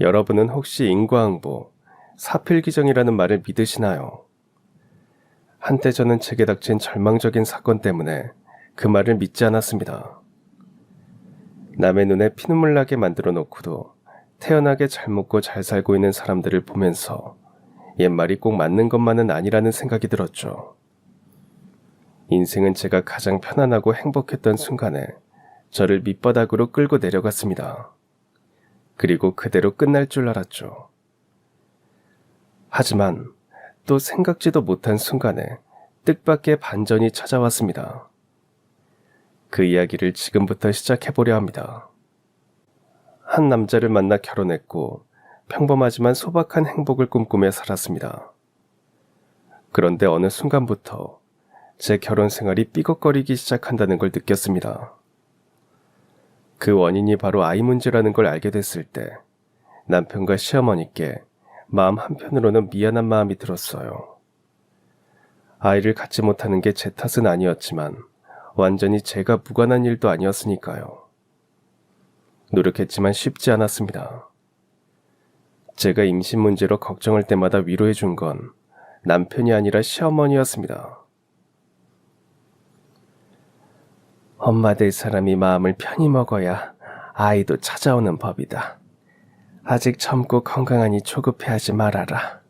여러분은 혹시 인과응보, 사필귀정이라는 말을 믿으시나요? 한때 저는 제게 닥친 절망적인 사건 때문에 그 말을 믿지 않았습니다. 남의 눈에 피눈물 나게 만들어 놓고도 태연하게 잘 먹고 잘 살고 있는 사람들을 보면서 옛말이 꼭 맞는 것만은 아니라는 생각이 들었죠. 인생은 제가 가장 편안하고 행복했던 순간에 저를 밑바닥으로 끌고 내려갔습니다. 그리고 그대로 끝날 줄 알았죠. 하지만 또 생각지도 못한 순간에 뜻밖의 반전이 찾아왔습니다. 그 이야기를 지금부터 시작해보려 합니다. 한 남자를 만나 결혼했고 평범하지만 소박한 행복을 꿈꾸며 살았습니다. 그런데 어느 순간부터 제 결혼 생활이 삐걱거리기 시작한다는 걸 느꼈습니다. 그 원인이 바로 아이 문제라는 걸 알게 됐을 때 남편과 시어머니께 마음 한편으로는 미안한 마음이 들었어요. 아이를 갖지 못하는 게 제 탓은 아니었지만 완전히 제가 무관한 일도 아니었으니까요. 노력했지만 쉽지 않았습니다. 제가 임신 문제로 걱정할 때마다 위로해 준 건 남편이 아니라 시어머니였습니다. 엄마 될 사람이 마음을 편히 먹어야 아이도 찾아오는 법이다. 아직 젊고 건강하니 조급해하지 말아라.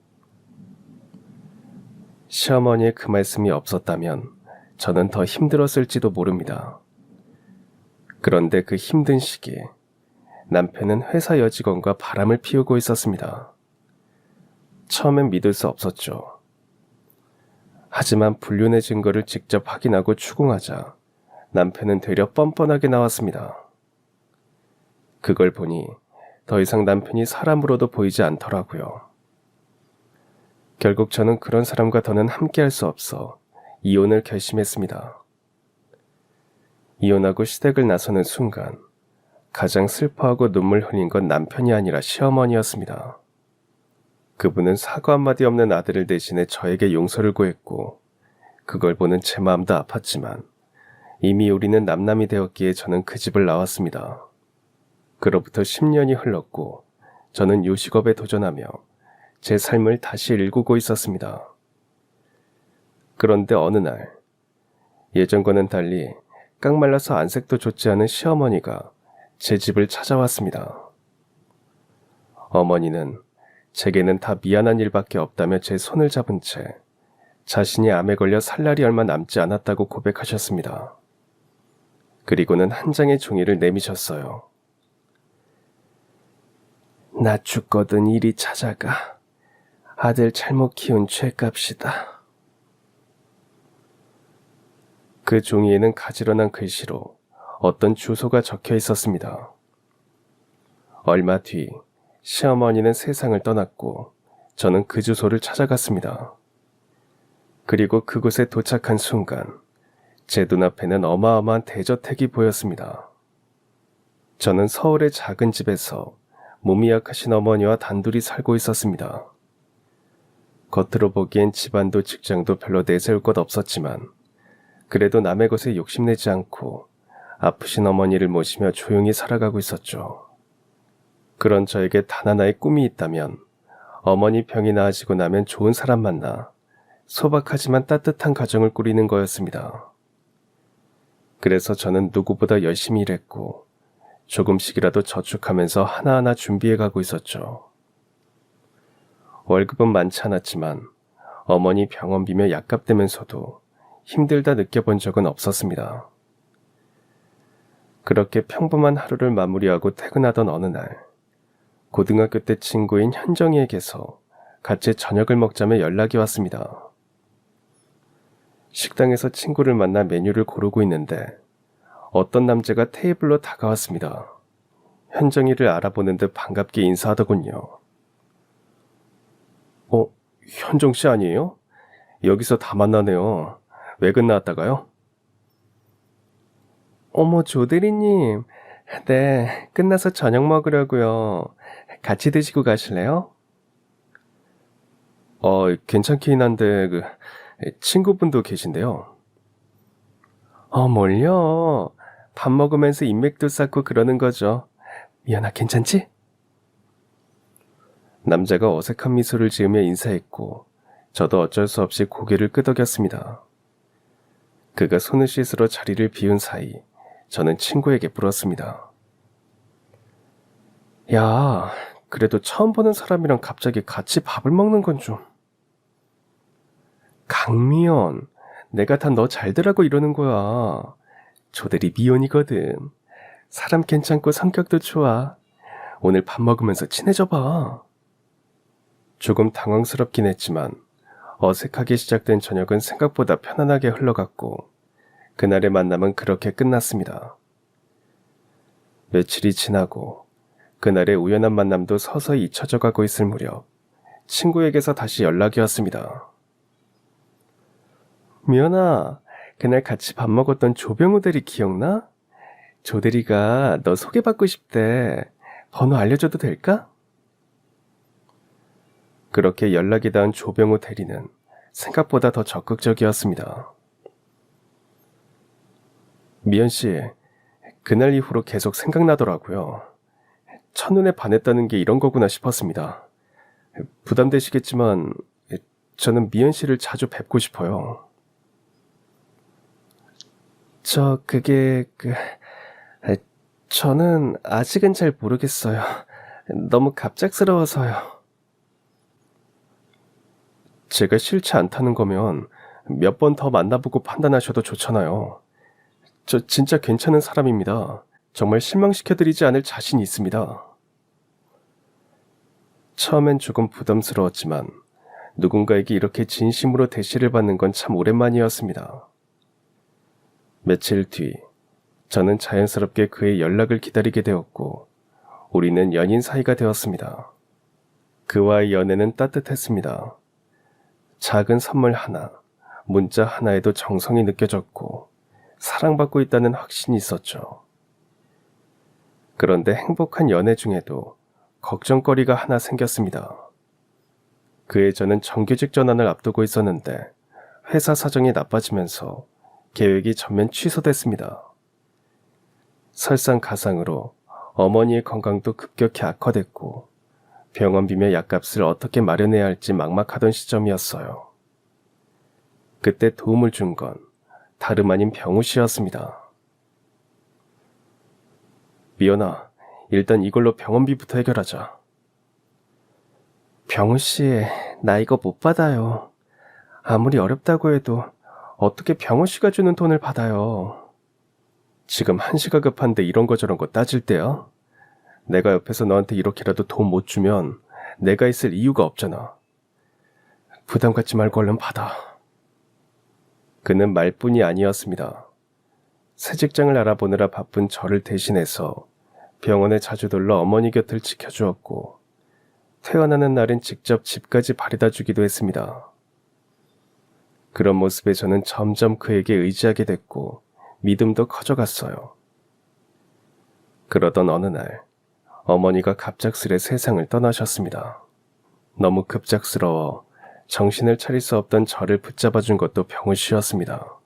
시어머니의 그 말씀이 없었다면 저는 더 힘들었을지도 모릅니다. 그런데 그 힘든 시기에 남편은 회사 여직원과 바람을 피우고 있었습니다. 처음엔 믿을 수 없었죠. 하지만 불륜의 증거를 직접 확인하고 추궁하자 남편은 되려 뻔뻔하게 나왔습니다. 그걸 보니 더 이상 남편이 사람으로도 보이지 않더라고요. 결국 저는 그런 사람과 더는 함께할 수 없어 이혼을 결심했습니다. 이혼하고 시댁을 나서는 순간 가장 슬퍼하고 눈물 흘린 건 남편이 아니라 시어머니였습니다. 그분은 사과 한마디 없는 아들을 대신해 저에게 용서를 구했고 그걸 보는 제 마음도 아팠지만 이미 우리는 남남이 되었기에 저는 그 집을 나왔습니다. 그로부터 10년이 흘렀고 저는 요식업에 도전하며 제 삶을 다시 일구고 있었습니다. 그런데 어느 날 예전과는 달리 깡말라서 안색도 좋지 않은 시어머니가 제 집을 찾아왔습니다. 어머니는 제게는 다 미안한 일밖에 없다며 제 손을 잡은 채 자신이 암에 걸려 살 날이 얼마 남지 않았다고 고백하셨습니다. 그리고는 한 장의 종이를 내미셨어요. 나 죽거든 이리 찾아가. 아들 잘못 키운 죄값이다. 그 종이에는 가지런한 글씨로 어떤 주소가 적혀 있었습니다. 얼마 뒤 시어머니는 세상을 떠났고 저는 그 주소를 찾아갔습니다. 그리고 그곳에 도착한 순간 제 눈앞에는 어마어마한 대저택이 보였습니다. 저는 서울의 작은 집에서 몸이 약하신 어머니와 단둘이 살고 있었습니다. 겉으로 보기엔 집안도 직장도 별로 내세울 것 없었지만 그래도 남의 것에 욕심내지 않고 아프신 어머니를 모시며 조용히 살아가고 있었죠. 그런 저에게 단 하나의 꿈이 있다면 어머니 병이 나아지고 나면 좋은 사람 만나 소박하지만 따뜻한 가정을 꾸리는 거였습니다. 그래서 저는 누구보다 열심히 일했고 조금씩이라도 저축하면서 하나하나 준비해가고 있었죠. 월급은 많지 않았지만 어머니 병원비며 약값 되면서도 힘들다 느껴본 적은 없었습니다. 그렇게 평범한 하루를 마무리하고 퇴근하던 어느 날 고등학교 때 친구인 현정이에게서 같이 저녁을 먹자며 연락이 왔습니다. 식당에서 친구를 만나 메뉴를 고르고 있는데 어떤 남자가 테이블로 다가왔습니다. 현정이를 알아보는 듯 반갑게 인사하더군요. 현정씨 아니에요? 여기서 다 만나네요. 외근 나왔다가요? 어머, 조대리님. 네, 끝나서 저녁 먹으려고요. 같이 드시고 가실래요? 괜찮긴 한데 친구분도 계신데요. 뭘요? 밥 먹으면서 인맥도 쌓고 그러는 거죠. 미연아, 괜찮지? 남자가 어색한 미소를 지으며 인사했고 저도 어쩔 수 없이 고개를 끄덕였습니다. 그가 손을 씻으러 자리를 비운 사이 저는 친구에게 물었습니다. 야, 그래도 처음 보는 사람이랑 갑자기 같이 밥을 먹는 건 좀... 강미연, 내가 다 너 잘 되라고 이러는 거야. 조대리 미연이거든. 사람 괜찮고 성격도 좋아. 오늘 밥 먹으면서 친해져봐. 조금 당황스럽긴 했지만 어색하게 시작된 저녁은 생각보다 편안하게 흘러갔고 그날의 만남은 그렇게 끝났습니다. 며칠이 지나고 그날의 우연한 만남도 서서히 잊혀져 가고 있을 무렵 친구에게서 다시 연락이 왔습니다. 미연아, 그날 같이 밥 먹었던 조병우 대리 기억나? 조 대리가 너 소개받고 싶대. 번호 알려줘도 될까? 그렇게 연락이 닿은 조병우 대리는 생각보다 더 적극적이었습니다. 미연 씨, 그날 이후로 계속 생각나더라고요. 첫눈에 반했다는 게 이런 거구나 싶었습니다. 부담되시겠지만 저는 미연 씨를 자주 뵙고 싶어요. 저는 아직은 잘 모르겠어요. 너무 갑작스러워서요. 제가 싫지 않다는 거면 몇 번 더 만나보고 판단하셔도 좋잖아요. 저 진짜 괜찮은 사람입니다. 정말 실망시켜드리지 않을 자신이 있습니다. 처음엔 조금 부담스러웠지만 누군가에게 이렇게 진심으로 대시를 받는 건 참 오랜만이었습니다. 며칠 뒤 저는 자연스럽게 그의 연락을 기다리게 되었고 우리는 연인 사이가 되었습니다. 그와의 연애는 따뜻했습니다. 작은 선물 하나, 문자 하나에도 정성이 느껴졌고 사랑받고 있다는 확신이 있었죠. 그런데 행복한 연애 중에도 걱정거리가 하나 생겼습니다. 그해 저는 정규직 전환을 앞두고 있었는데 회사 사정이 나빠지면서 계획이 전면 취소됐습니다. 설상가상으로 어머니의 건강도 급격히 악화됐고 병원비며 약값을 어떻게 마련해야 할지 막막하던 시점이었어요. 그때 도움을 준 건 다름 아닌 병우 씨였습니다. 미연아, 일단 이걸로 병원비부터 해결하자. 병우 씨, 나 이거 못 받아요. 아무리 어렵다고 해도 어떻게 병우 씨가 주는 돈을 받아요. 지금 한시가 급한데 이런 거 저런 거 따질 때야? 내가 옆에서 너한테 이렇게라도 돈 못 주면 내가 있을 이유가 없잖아. 부담 갖지 말고 얼른 받아. 그는 말뿐이 아니었습니다. 새 직장을 알아보느라 바쁜 저를 대신해서 병원에 자주 들러 어머니 곁을 지켜주었고 퇴원하는 날엔 직접 집까지 바래다 주기도 했습니다. 그런 모습에 저는 점점 그에게 의지하게 됐고 믿음도 커져갔어요. 그러던 어느 날 어머니가 갑작스레 세상을 떠나셨습니다. 너무 급작스러워 정신을 차릴 수 없던 저를 붙잡아준 것도 병우 씨였습니다.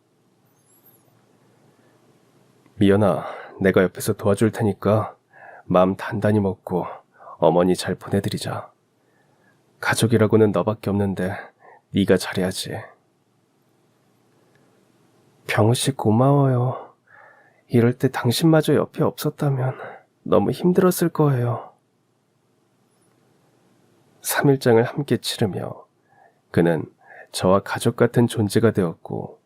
미연아, 내가 옆에서 도와줄 테니까 마음 단단히 먹고 어머니 잘 보내드리자. 가족이라고는 너밖에 없는데 네가 잘해야지. 병우 씨 고마워요. 이럴 때 당신마저 옆에 없었다면 너무 힘들었을 거예요. 3일장을 함께 치르며 그는 저와 가족 같은 존재가 되었고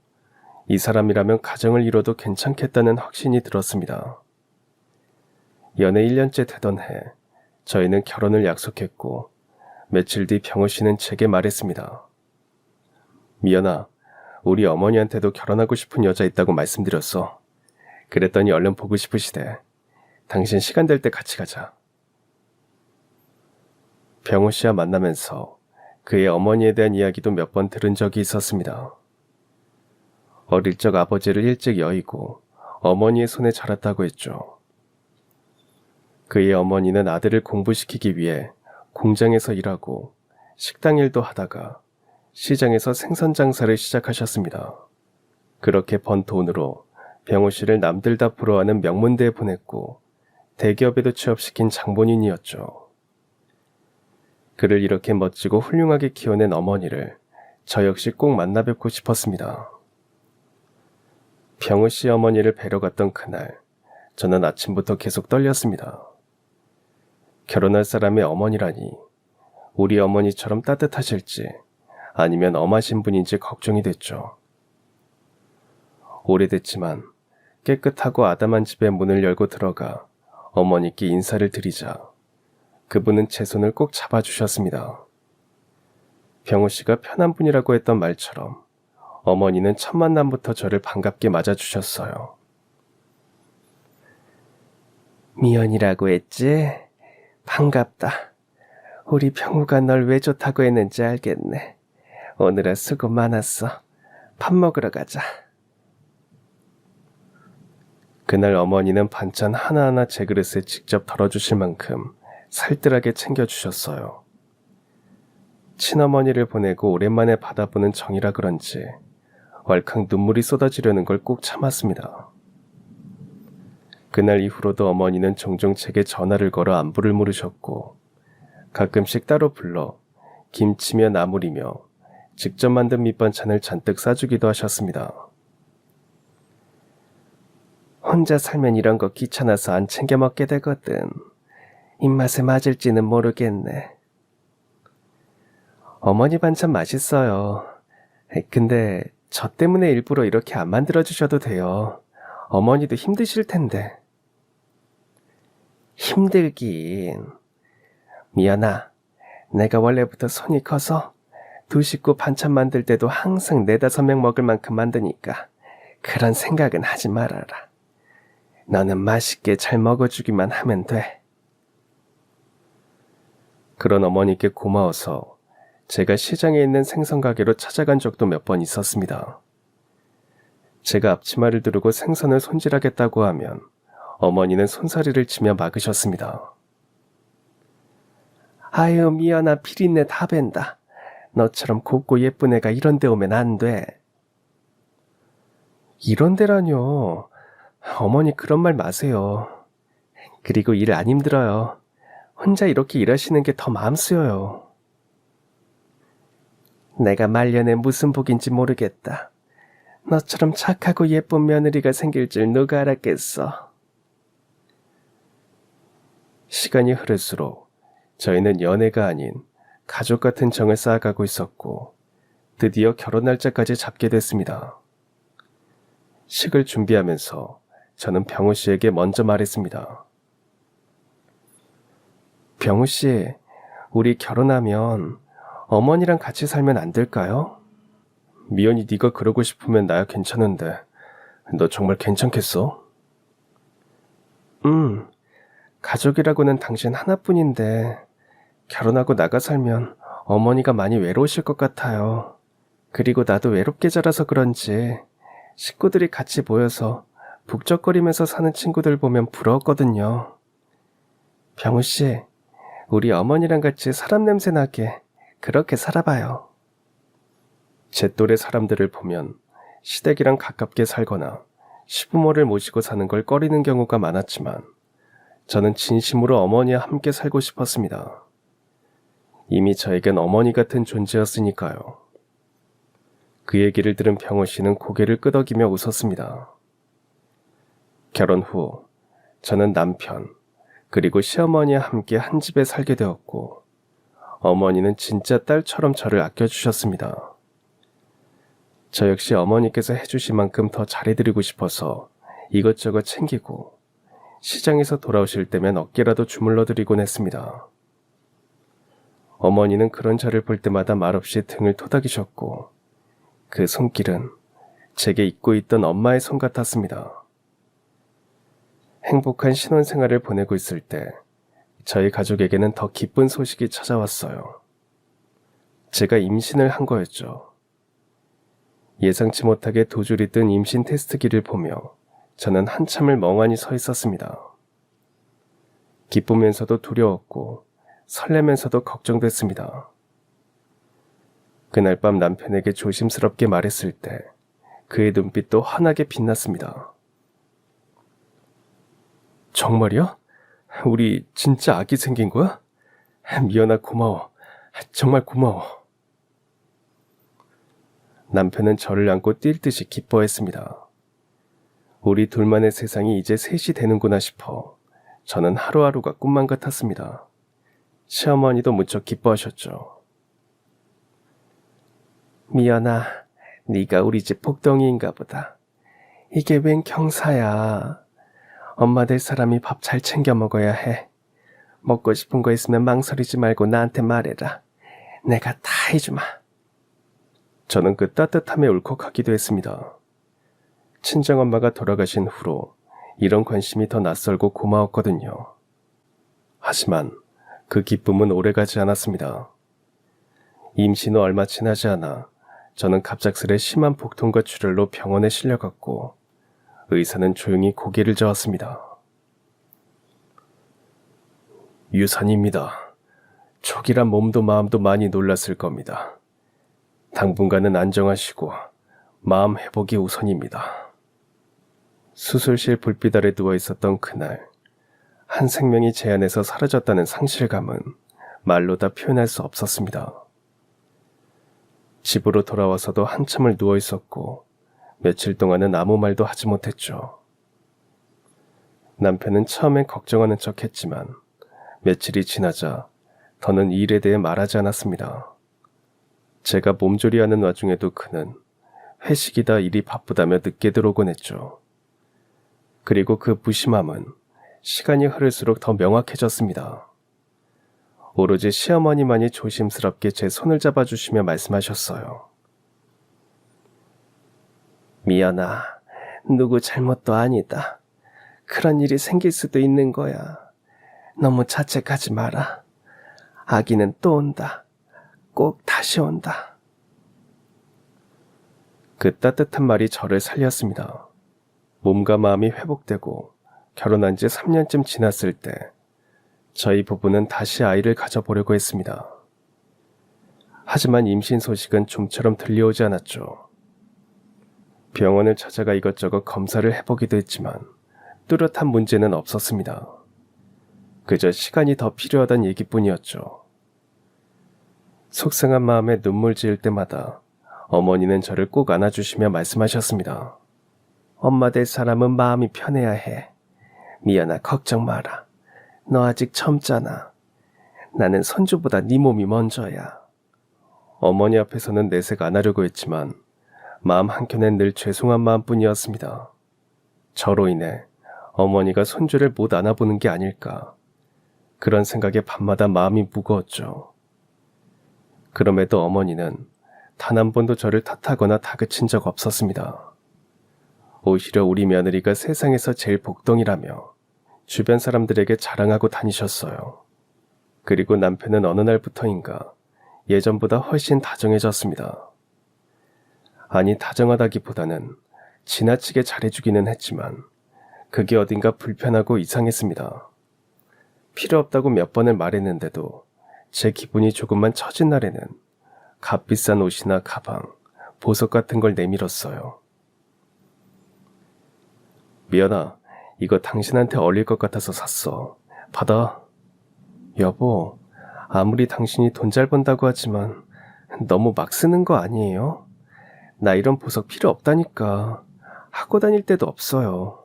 이 사람이라면 가정을 이뤄도 괜찮겠다는 확신이 들었습니다. 연애 1년째 되던 해 저희는 결혼을 약속했고 며칠 뒤 병우 씨는 제게 말했습니다. 미연아, 우리 어머니한테도 결혼하고 싶은 여자 있다고 말씀드렸어. 그랬더니 얼른 보고 싶으시대. 당신 시간 될 때 같이 가자. 병우 씨와 만나면서 그의 어머니에 대한 이야기도 몇 번 들은 적이 있었습니다. 어릴 적 아버지를 일찍 여의고 어머니의 손에 자랐다고 했죠. 그의 어머니는 아들을 공부시키기 위해 공장에서 일하고 식당 일도 하다가 시장에서 생선 장사를 시작하셨습니다. 그렇게 번 돈으로 병우 씨를 남들 다 부러워하는 명문대에 보냈고 대기업에도 취업시킨 장본인이었죠. 그를 이렇게 멋지고 훌륭하게 키워낸 어머니를 저 역시 꼭 만나 뵙고 싶었습니다. 병우 씨 어머니를 뵈러 갔던 그날, 저는 아침부터 계속 떨렸습니다. 결혼할 사람의 어머니라니, 우리 어머니처럼 따뜻하실지 아니면 엄하신 분인지 걱정이 됐죠. 오래됐지만 깨끗하고 아담한 집에 문을 열고 들어가 어머니께 인사를 드리자 그분은 제 손을 꼭 잡아주셨습니다. 병우 씨가 편한 분이라고 했던 말처럼 어머니는 첫 만남부터 저를 반갑게 맞아주셨어요. 미연이라고 했지? 반갑다. 우리 병우가 널 왜 좋다고 했는지 알겠네. 오늘은 수고 많았어. 밥 먹으러 가자. 그날 어머니는 반찬 하나하나 제 그릇에 직접 덜어주실 만큼 살뜰하게 챙겨주셨어요. 친어머니를 보내고 오랜만에 받아보는 정이라 그런지 왈칵 눈물이 쏟아지려는 걸 꼭 참았습니다. 그날 이후로도 어머니는 종종 제게 전화를 걸어 안부를 물으셨고 가끔씩 따로 불러 김치며 나물이며 직접 만든 밑반찬을 잔뜩 싸주기도 하셨습니다. 혼자 살면 이런 거 귀찮아서 안 챙겨 먹게 되거든. 입맛에 맞을지는 모르겠네. 어머니 반찬 맛있어요. 근데 저 때문에 일부러 이렇게 안 만들어주셔도 돼요. 어머니도 힘드실 텐데. 힘들긴. 미연아, 내가 원래부터 손이 커서 두 식구 반찬 만들 때도 항상 4-5명 먹을 만큼 만드니까 그런 생각은 하지 말아라. 너는 맛있게 잘 먹어주기만 하면 돼. 그런 어머니께 고마워서 제가 시장에 있는 생선 가게로 찾아간 적도 몇 번 있었습니다. 제가 앞치마를 두르고 생선을 손질하겠다고 하면 어머니는 손사리를 치며 막으셨습니다. 아유, 미연아, 피린내 다 벤다. 너처럼 곱고 예쁜 애가 이런 데 오면 안 돼. 이런 데라뇨. 어머니 그런 말 마세요. 그리고 일 안 힘들어요. 혼자 이렇게 일하시는 게 더 마음 쓰여요. 내가 말년에 무슨 복인지 모르겠다. 너처럼 착하고 예쁜 며느리가 생길 줄 누가 알았겠어. 시간이 흐를수록 저희는 연애가 아닌 가족 같은 정을 쌓아가고 있었고 드디어 결혼 날짜까지 잡게 됐습니다. 식을 준비하면서 저는 병우 씨에게 먼저 말했습니다. 병우 씨, 우리 결혼하면 어머니랑 같이 살면 안 될까요? 미연이 네가 그러고 싶으면 나야 괜찮은데 너 정말 괜찮겠어? 가족이라고는 당신 하나뿐인데 결혼하고 나가 살면 어머니가 많이 외로우실 것 같아요. 그리고 나도 외롭게 자라서 그런지 식구들이 같이 모여서 북적거리면서 사는 친구들 보면 부러웠거든요. 병우 씨, 우리 어머니랑 같이 사람 냄새 나게 그렇게 살아봐요. 제 또래 사람들을 보면 시댁이랑 가깝게 살거나 시부모를 모시고 사는 걸 꺼리는 경우가 많았지만 저는 진심으로 어머니와 함께 살고 싶었습니다. 이미 저에겐 어머니 같은 존재였으니까요. 그 얘기를 들은 병우 씨는 고개를 끄덕이며 웃었습니다. 결혼 후 저는 남편 그리고 시어머니와 함께 한 집에 살게 되었고 어머니는 진짜 딸처럼 저를 아껴주셨습니다. 저 역시 어머니께서 해주신 만큼 더 잘해드리고 싶어서 이것저것 챙기고 시장에서 돌아오실 때면 어깨라도 주물러드리곤 했습니다. 어머니는 그런 저를 볼 때마다 말없이 등을 토닥이셨고 그 손길은 제게 잊고 있던 엄마의 손 같았습니다. 행복한 신혼생활을 보내고 있을 때 저희 가족에게는 더 기쁜 소식이 찾아왔어요. 제가 임신을 한 거였죠. 예상치 못하게 두 줄이 뜬 임신 테스트기를 보며 저는 한참을 멍하니 서 있었습니다. 기쁘면서도 두려웠고 설레면서도 걱정됐습니다. 그날 밤 남편에게 조심스럽게 말했을 때 그의 눈빛도 환하게 빛났습니다. 정말이야? 우리 진짜 아기 생긴 거야? 미연아 고마워. 정말 고마워. 남편은 저를 안고 뛸 듯이 기뻐했습니다. 우리 둘만의 세상이 이제 셋이 되는구나 싶어 저는 하루하루가 꿈만 같았습니다. 시어머니도 무척 기뻐하셨죠. 미연아, 네가 우리 집 복덩이인가 보다. 이게 웬 경사야. 엄마 될 사람이 밥 잘 챙겨 먹어야 해. 먹고 싶은 거 있으면 망설이지 말고 나한테 말해라. 내가 다 해주마. 저는 그 따뜻함에 울컥하기도 했습니다. 친정엄마가 돌아가신 후로 이런 관심이 더 낯설고 고마웠거든요. 하지만 그 기쁨은 오래가지 않았습니다. 임신 후 얼마 지나지 않아 저는 갑작스레 심한 복통과 출혈로 병원에 실려갔고 의사는 조용히 고개를 저었습니다. 유산입니다. 초기라 몸도 마음도 많이 놀랐을 겁니다. 당분간은 안정하시고 마음 회복이 우선입니다. 수술실 불빛 아래 누워 있었던 그날, 한 생명이 제 안에서 사라졌다는 상실감은 말로 다 표현할 수 없었습니다. 집으로 돌아와서도 한참을 누워 있었고 며칠 동안은 아무 말도 하지 못했죠. 남편은 처음엔 걱정하는 척 했지만 며칠이 지나자 더는 이 일에 대해 말하지 않았습니다. 제가 몸조리하는 와중에도 그는 회식이다 일이 바쁘다며 늦게 들어오곤 했죠. 그리고 그 무심함은 시간이 흐를수록 더 명확해졌습니다. 오로지 시어머니만이 조심스럽게 제 손을 잡아주시며 말씀하셨어요. 미연아, 누구 잘못도 아니다. 그런 일이 생길 수도 있는 거야. 너무 자책하지 마라. 아기는 또 온다. 꼭 다시 온다. 그 따뜻한 말이 저를 살렸습니다. 몸과 마음이 회복되고 결혼한 지 3년쯤 지났을 때 저희 부부는 다시 아이를 가져보려고 했습니다. 하지만 임신 소식은 좀처럼 들려오지 않았죠. 병원을 찾아가 이것저것 검사를 해보기도 했지만 뚜렷한 문제는 없었습니다. 그저 시간이 더 필요하다는 얘기뿐이었죠. 속상한 마음에 눈물 지을 때마다 어머니는 저를 꼭 안아주시며 말씀하셨습니다. 엄마 될 사람은 마음이 편해야 해. 미연아, 걱정 마라. 너 아직 젊잖아. 나는 손주보다 네 몸이 먼저야. 어머니 앞에서는 내색 안 하려고 했지만 마음 한켠엔 늘 죄송한 마음뿐이었습니다. 저로 인해 어머니가 손주를 못 안아보는 게 아닐까. 그런 생각에 밤마다 마음이 무거웠죠. 그럼에도 어머니는 단 한 번도 저를 탓하거나 다그친 적 없었습니다. 오히려 우리 며느리가 세상에서 제일 복덩이라며 주변 사람들에게 자랑하고 다니셨어요. 그리고 남편은 어느 날부터인가 예전보다 훨씬 다정해졌습니다. 아니, 다정하다기보다는 지나치게 잘해주기는 했지만 그게 어딘가 불편하고 이상했습니다. 필요 없다고 몇 번을 말했는데도 제 기분이 조금만 처진 날에는 값비싼 옷이나 가방, 보석 같은 걸 내밀었어요. 미연아, 이거 당신한테 어울릴 것 같아서 샀어. 받아. 여보, 아무리 당신이 돈 잘 번다고 하지만 너무 막 쓰는 거 아니에요? 나 이런 보석 필요 없다니까. 하고 다닐 때도 없어요.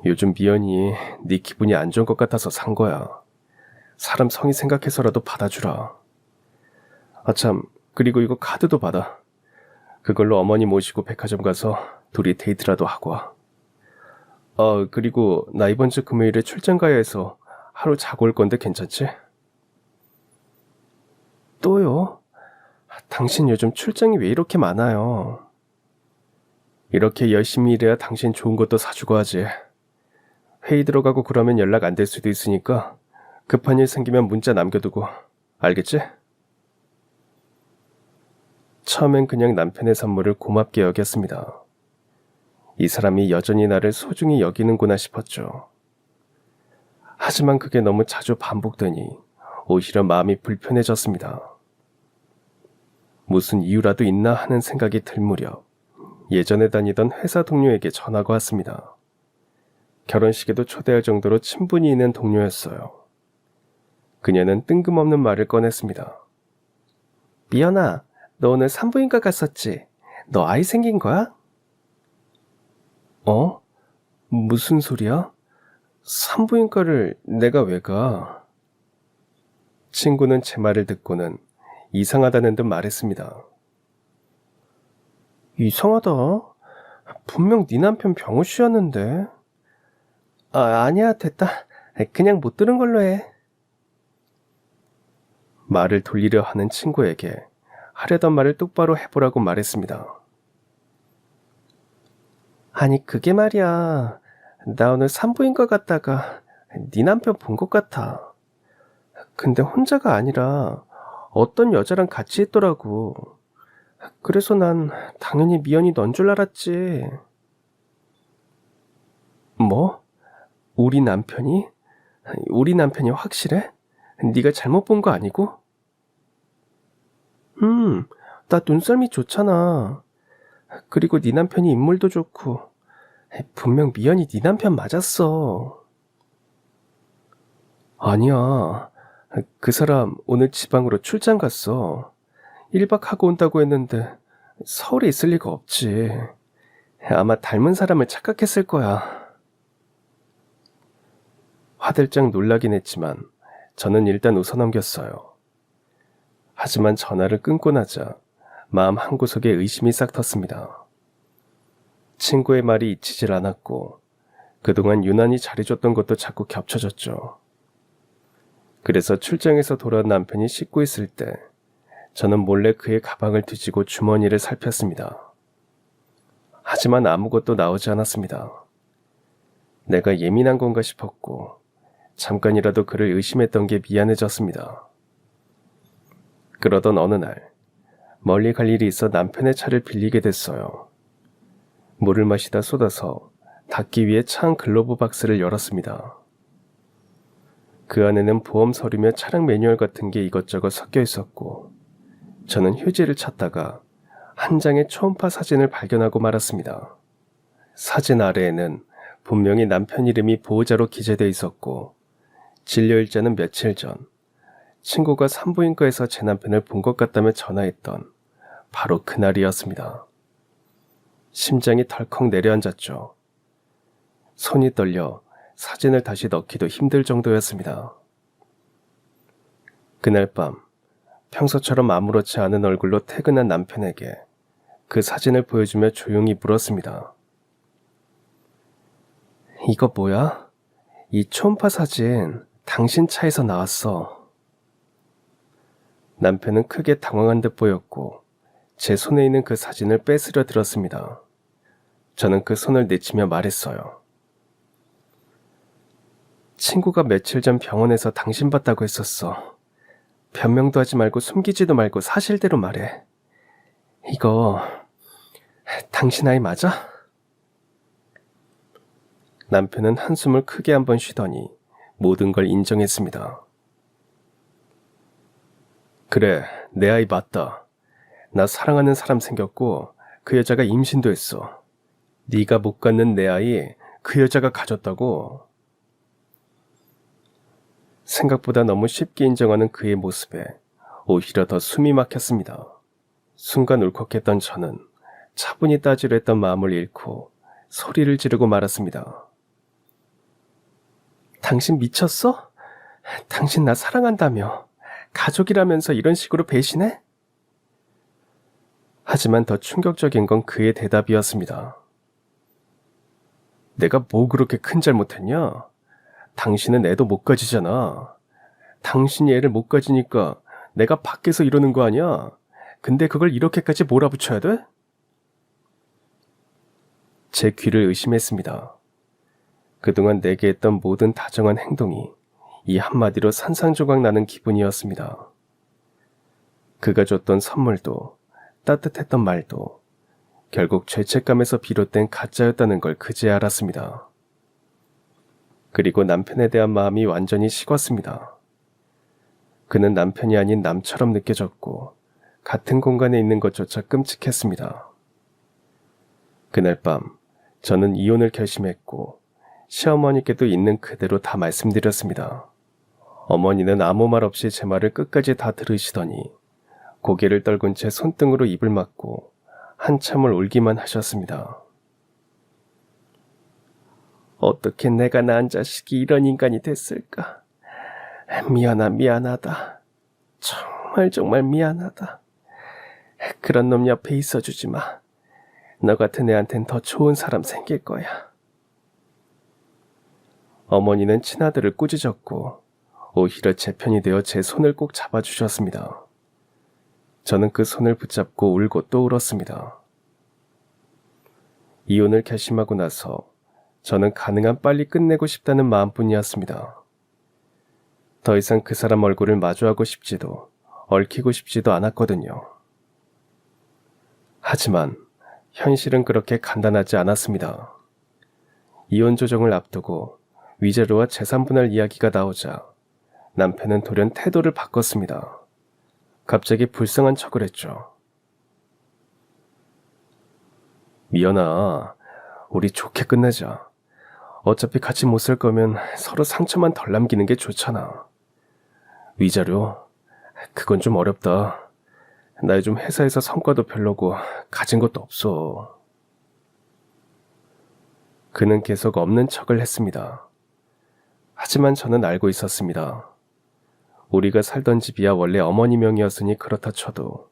요즘 미연이 네 기분이 안 좋은 것 같아서 산 거야. 사람 성의 생각해서라도 받아주라. 아참, 그리고 이거 카드도 받아. 그걸로 어머니 모시고 백화점 가서 둘이 데이트라도 하고 와. 그리고 나 이번 주 금요일에 출장 가야 해서 하루 자고 올 건데 괜찮지? 또요? 당신 요즘 출장이 왜 이렇게 많아요? 이렇게 열심히 일해야 당신 좋은 것도 사주고 하지. 회의 들어가고 그러면 연락 안 될 수도 있으니까 급한 일 생기면 문자 남겨두고. 알겠지? 처음엔 그냥 남편의 선물을 고맙게 여겼습니다. 이 사람이 여전히 나를 소중히 여기는구나 싶었죠. 하지만 그게 너무 자주 반복되니 오히려 마음이 불편해졌습니다. 무슨 이유라도 있나 하는 생각이 들 무렵 예전에 다니던 회사 동료에게 전화가 왔습니다. 결혼식에도 초대할 정도로 친분이 있는 동료였어요. 그녀는 뜬금없는 말을 꺼냈습니다. 미연아, 너 오늘 산부인과 갔었지? 너 아이 생긴 거야? 어? 무슨 소리야? 산부인과를 내가 왜 가? 친구는 제 말을 듣고는 이상하다는 듯 말했습니다. 이상하다. 분명 네 남편 병호 씨였는데. 아니야, 됐다. 그냥 못 들은 걸로 해. 말을 돌리려 하는 친구에게 하려던 말을 똑바로 해보라고 말했습니다. 아니, 그게 말이야. 나 오늘 산부인과 갔다가 네 남편 본 것 같아. 근데 혼자가 아니라 어떤 여자랑 같이 있더라고. 그래서 난 당연히 미연이 넌 줄 알았지. 뭐? 우리 남편이? 우리 남편이 확실해? 네가 잘못 본 거 아니고? 나 눈썰미 좋잖아. 그리고 네 남편이 인물도 좋고 분명 미연이 네 남편 맞았어. 아니야. 그 사람 오늘 지방으로 출장 갔어. 1박 하고 온다고 했는데 서울에 있을 리가 없지. 아마 닮은 사람을 착각했을 거야. 화들짝 놀라긴 했지만 저는 일단 웃어넘겼어요. 하지만 전화를 끊고 나자 마음 한구석에 의심이 싹 텄습니다. 친구의 말이 잊히질 않았고 그동안 유난히 잘해줬던 것도 자꾸 겹쳐졌죠. 그래서 출장에서 돌아온 남편이 씻고 있을 때 저는 몰래 그의 가방을 뒤지고 주머니를 살폈습니다. 하지만 아무것도 나오지 않았습니다. 내가 예민한 건가 싶었고 잠깐이라도 그를 의심했던 게 미안해졌습니다. 그러던 어느 날 멀리 갈 일이 있어 남편의 차를 빌리게 됐어요. 물을 마시다 쏟아서 닦기 위해 차 안 글로브 박스를 열었습니다. 그 안에는 보험 서류며 차량 매뉴얼 같은 게 이것저것 섞여 있었고 저는 휴지를 찾다가 한 장의 초음파 사진을 발견하고 말았습니다. 사진 아래에는 분명히 남편 이름이 보호자로 기재되어 있었고 진료일자는 며칠 전 친구가 산부인과에서 제 남편을 본 것 같다며 전화했던 바로 그날이었습니다. 심장이 덜컥 내려앉았죠. 손이 떨려 사진을 다시 넣기도 힘들 정도였습니다. 그날 밤 평소처럼 아무렇지 않은 얼굴로 퇴근한 남편에게 그 사진을 보여주며 조용히 물었습니다. 이거 뭐야? 이 초음파 사진 당신 차에서 나왔어. 남편은 크게 당황한 듯 보였고 제 손에 있는 그 사진을 뺏으려 들었습니다. 저는 그 손을 내치며 말했어요. 친구가 며칠 전 병원에서 당신 봤다고 했었어. 변명도 하지 말고 숨기지도 말고 사실대로 말해. 이거 당신 아이 맞아? 남편은 한숨을 크게 한번 쉬더니 모든 걸 인정했습니다. 그래, 내 아이 맞다. 나 사랑하는 사람 생겼고 그 여자가 임신도 했어. 네가 못 갖는 내 아이 그 여자가 가졌다고. 생각보다 너무 쉽게 인정하는 그의 모습에 오히려 더 숨이 막혔습니다. 순간 울컥했던 저는 차분히 따지려 했던 마음을 잃고 소리를 지르고 말았습니다. 당신 미쳤어? 당신 나 사랑한다며 가족이라면서 이런 식으로 배신해? 하지만 더 충격적인 건 그의 대답이었습니다. 내가 뭐 그렇게 큰 잘못했냐? 당신은 애도 못 가지잖아. 당신이 애를 못 가지니까 내가 밖에서 이러는 거 아니야? 근데 그걸 이렇게까지 몰아붙여야 돼? 제 귀를 의심했습니다. 그동안 내게 했던 모든 다정한 행동이 이 한마디로 산산조각 나는 기분이었습니다. 그가 줬던 선물도 따뜻했던 말도 결국 죄책감에서 비롯된 가짜였다는 걸 그제 알았습니다. 그리고 남편에 대한 마음이 완전히 식었습니다. 그는 남편이 아닌 남처럼 느껴졌고 같은 공간에 있는 것조차 끔찍했습니다. 그날 밤 저는 이혼을 결심했고 시어머니께도 있는 그대로 다 말씀드렸습니다. 어머니는 아무 말 없이 제 말을 끝까지 다 들으시더니 고개를 떨군 채 손등으로 입을 막고 한참을 울기만 하셨습니다. 어떻게 내가 낳은 자식이 이런 인간이 됐을까? 미안하다. 정말 미안하다. 그런 놈 옆에 있어주지 마. 너 같은 애한텐 더 좋은 사람 생길 거야. 어머니는 친아들을 꾸짖었고 오히려 제 편이 되어 제 손을 꼭 잡아주셨습니다. 저는 그 손을 붙잡고 울고 또 울었습니다. 이혼을 결심하고 나서 저는 가능한 빨리 끝내고 싶다는 마음뿐이었습니다. 더 이상 그 사람 얼굴을 마주하고 싶지도 얽히고 싶지도 않았거든요. 하지만 현실은 그렇게 간단하지 않았습니다. 이혼 조정을 앞두고 위자료와 재산 분할 이야기가 나오자 남편은 돌연 태도를 바꿨습니다. 갑자기 불쌍한 척을 했죠. 미연아, 우리 좋게 끝내자. 어차피 같이 못 살 거면 서로 상처만 덜 남기는 게 좋잖아. 위자료? 그건 좀 어렵다. 나 요즘 회사에서 성과도 별로고 가진 것도 없어. 그는 계속 없는 척을 했습니다. 하지만 저는 알고 있었습니다. 우리가 살던 집이야 원래 어머니 명의였으니 그렇다 쳐도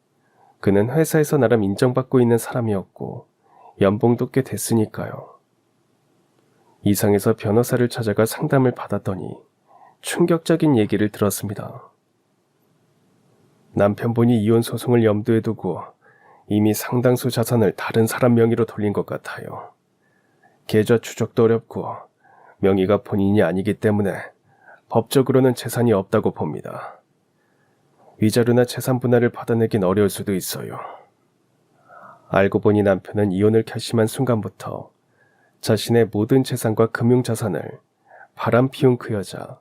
그는 회사에서 나름 인정받고 있는 사람이었고 연봉도 꽤 됐으니까요. 이상해서 변호사를 찾아가 상담을 받았더니 충격적인 얘기를 들었습니다. 남편분이 이혼 소송을 염두에 두고 이미 상당수 자산을 다른 사람 명의로 돌린 것 같아요. 계좌 추적도 어렵고 명의가 본인이 아니기 때문에 법적으로는 재산이 없다고 봅니다. 위자료나 재산 분할을 받아내긴 어려울 수도 있어요. 알고 보니 남편은 이혼을 결심한 순간부터 자신의 모든 재산과 금융자산을 바람 피운 그 여자,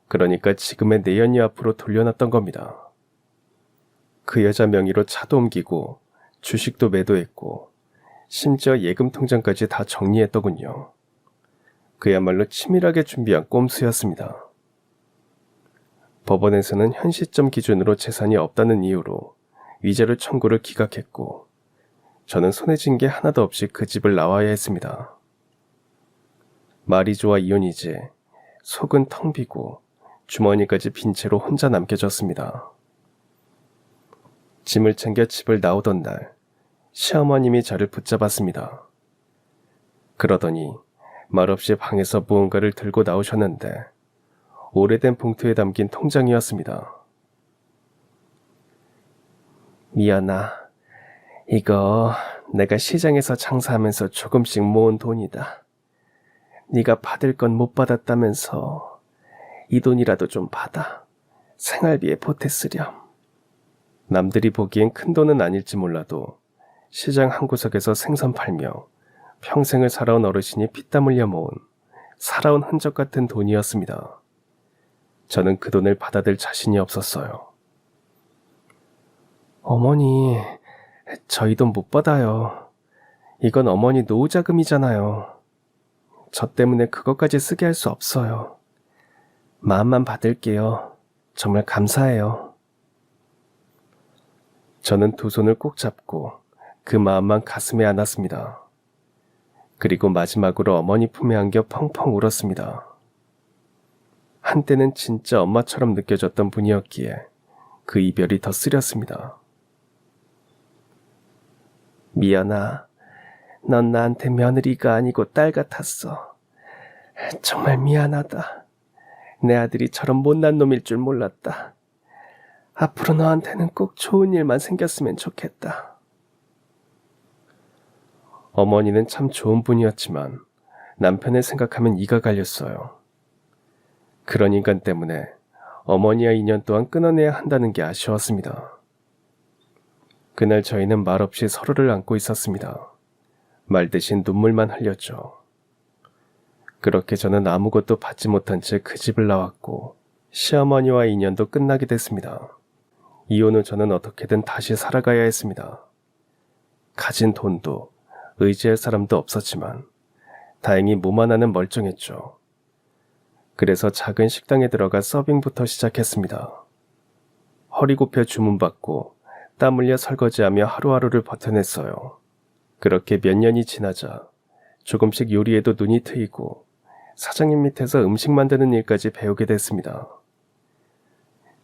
그러니까 지금의 내연녀 앞으로 돌려놨던 겁니다. 그 여자 명의로 차도 옮기고 주식도 매도했고 심지어 예금 통장까지 다 정리했더군요. 그야말로 치밀하게 준비한 꼼수였습니다. 법원에서는 현 시점 기준으로 재산이 없다는 이유로 위자료 청구를 기각했고 저는 손에 쥔 게 하나도 없이 그 집을 나와야 했습니다. 말이 좋아 이혼이지 속은 텅 비고 주머니까지 빈 채로 혼자 남겨졌습니다. 짐을 챙겨 집을 나오던 날 시어머님이 저를 붙잡았습니다. 그러더니 말없이 방에서 무언가를 들고 나오셨는데 오래된 봉투에 담긴 통장이었습니다. 미연아, 이거 내가 시장에서 장사하면서 조금씩 모은 돈이다. 네가 받을 건 못 받았다면서 이 돈이라도 좀 받아. 생활비에 보태 쓰렴. 남들이 보기엔 큰 돈은 아닐지 몰라도 시장 한 구석에서 생선 팔며 평생을 살아온 어르신이 피땀 흘려 모은 살아온 흔적 같은 돈이었습니다. 저는 그 돈을 받아들 자신이 없었어요. 어머니, 저희 돈 못 받아요. 이건 어머니 노후자금이잖아요. 저 때문에 그것까지 쓰게 할 수 없어요. 마음만 받을게요. 정말 감사해요. 저는 두 손을 꼭 잡고 그 마음만 가슴에 안았습니다. 그리고 마지막으로 어머니 품에 안겨 펑펑 울었습니다. 한때는 진짜 엄마처럼 느껴졌던 분이었기에 그 이별이 더 쓰렸습니다. 미연아, 넌 나한테 며느리가 아니고 딸 같았어. 정말 미안하다. 내 아들이 저런 못난 놈일 줄 몰랐다. 앞으로 너한테는 꼭 좋은 일만 생겼으면 좋겠다. 어머니는 참 좋은 분이었지만 남편을 생각하면 이가 갈렸어요. 그런 인간 때문에 어머니와 인연 또한 끊어내야 한다는 게 아쉬웠습니다. 그날 저희는 말없이 서로를 안고 있었습니다. 말 대신 눈물만 흘렸죠. 그렇게 저는 아무것도 받지 못한 채 그 집을 나왔고 시어머니와 인연도 끝나게 됐습니다. 이혼 후 저는 어떻게든 다시 살아가야 했습니다. 가진 돈도 의지할 사람도 없었지만 다행히 몸 하나는 멀쩡했죠. 그래서 작은 식당에 들어가 서빙부터 시작했습니다. 허리 굽혀 주문받고 땀 흘려 설거지하며 하루하루를 버텨냈어요. 그렇게 몇 년이 지나자 조금씩 요리에도 눈이 트이고 사장님 밑에서 음식 만드는 일까지 배우게 됐습니다.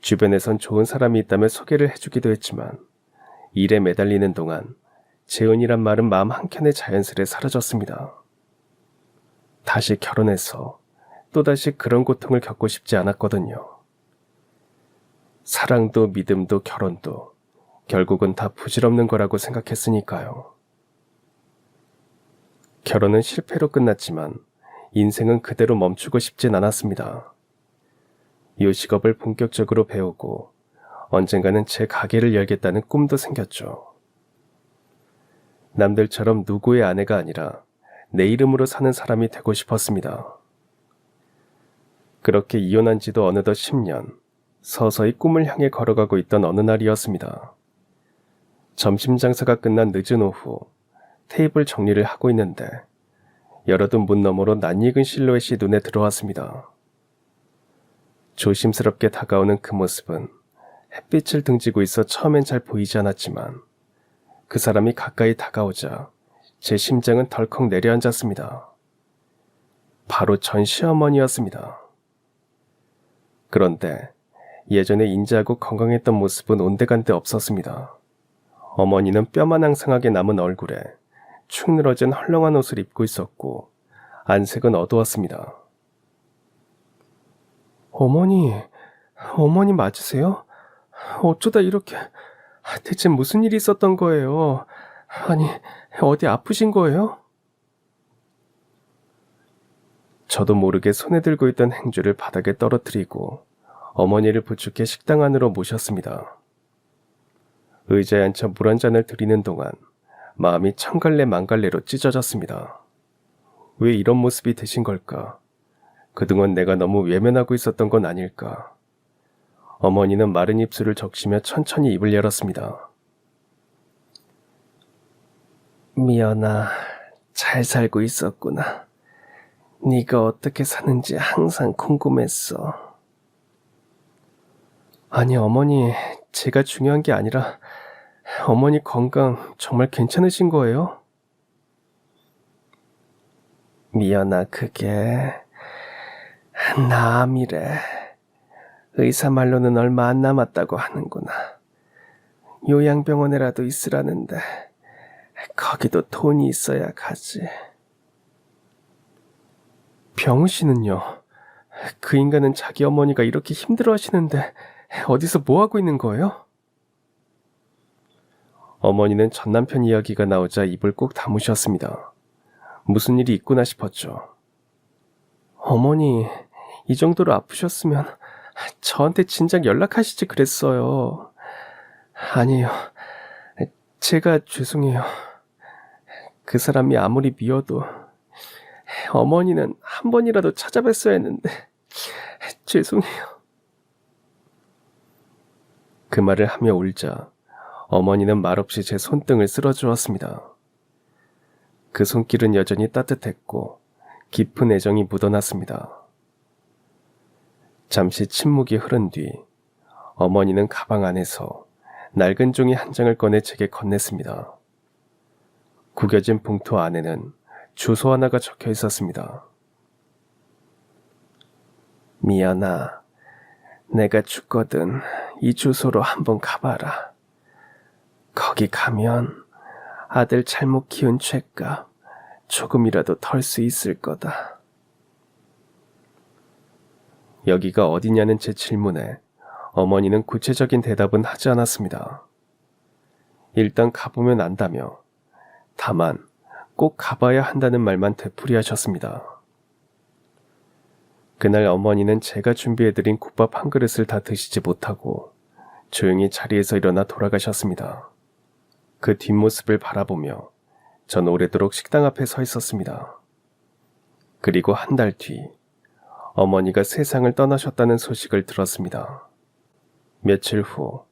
주변에선 좋은 사람이 있다며 소개를 해주기도 했지만 일에 매달리는 동안 재혼이란 말은 마음 한켠에 자연스레 사라졌습니다. 다시 결혼해서 또다시 그런 고통을 겪고 싶지 않았거든요. 사랑도 믿음도 결혼도 결국은 다 부질없는 거라고 생각했으니까요. 결혼은 실패로 끝났지만 인생은 그대로 멈추고 싶진 않았습니다. 요식업을 본격적으로 배우고 언젠가는 제 가게를 열겠다는 꿈도 생겼죠. 남들처럼 누구의 아내가 아니라 내 이름으로 사는 사람이 되고 싶었습니다. 그렇게 이혼한 지도 어느덧 10년, 서서히 꿈을 향해 걸어가고 있던 어느 날이었습니다. 점심 장사가 끝난 늦은 오후, 테이블 정리를 하고 있는데 열어둔 문 너머로 낯익은 실루엣이 눈에 들어왔습니다. 조심스럽게 다가오는 그 모습은 햇빛을 등지고 있어 처음엔 잘 보이지 않았지만 그 사람이 가까이 다가오자 제 심장은 덜컥 내려앉았습니다. 바로 전 시어머니였습니다. 그런데 예전에 인자하고 건강했던 모습은 온데간데 없었습니다. 어머니는 뼈만 앙상하게 남은 얼굴에 축 늘어진 헐렁한 옷을 입고 있었고 안색은 어두웠습니다. 어머니 맞으세요? 어쩌다 이렇게... 대체 무슨 일이 있었던 거예요? 아니, 어디 아프신 거예요? 저도 모르게 손에 들고 있던 행주를 바닥에 떨어뜨리고 어머니를 부축해 식당 안으로 모셨습니다. 의자에 앉혀 물 한 잔을 드리는 동안 마음이 천갈래 만갈래로 찢어졌습니다. 왜 이런 모습이 되신 걸까? 그동안 내가 너무 외면하고 있었던 건 아닐까? 어머니는 마른 입술을 적시며 천천히 입을 열었습니다. 미연아, 잘 살고 있었구나. 네가 어떻게 사는지 항상 궁금했어. 아니 어머니, 제가 중요한 게 아니라 어머니 건강 정말 괜찮으신 거예요? 미연아, 그게 암이래. 의사 말로는 얼마 안 남았다고 하는구나. 요양병원에라도 있으라는데 거기도 돈이 있어야 가지. 병우 씨는요? 그 인간은 자기 어머니가 이렇게 힘들어 하시는데 어디서 뭐 하고 있는 거예요? 어머니는 전 남편 이야기가 나오자 입을 꼭 다무셨습니다. 무슨 일이 있구나 싶었죠. 어머니, 이 정도로 아프셨으면 저한테 진작 연락하시지 그랬어요. 아니에요. 제가 죄송해요. 그 사람이 아무리 미워도 어머니는 한 번이라도 찾아뵀어야 했는데 죄송해요. 그 말을 하며 울자 어머니는 말없이 제 손등을 쓸어주었습니다. 그 손길은 여전히 따뜻했고 깊은 애정이 묻어났습니다. 잠시 침묵이 흐른 뒤 어머니는 가방 안에서 낡은 종이 한 장을 꺼내 제게 건넸습니다. 구겨진 봉투 안에는 주소 하나가 적혀 있었습니다. 미연아, 내가 죽거든 이 주소로 한번 가봐라. 거기 가면 아들 잘못 키운 죄값 조금이라도 덜 수 있을 거다. 여기가 어디냐는 제 질문에 어머니는 구체적인 대답은 하지 않았습니다. 일단 가보면 안다며 다만 꼭 가봐야 한다는 말만 되풀이하셨습니다. 그날 어머니는 제가 준비해드린 국밥 한 그릇을 다 드시지 못하고 조용히 자리에서 일어나 돌아가셨습니다. 그 뒷모습을 바라보며 전 오래도록 식당 앞에 서 있었습니다. 그리고 한 달 뒤 어머니가 세상을 떠나셨다는 소식을 들었습니다. 며칠 후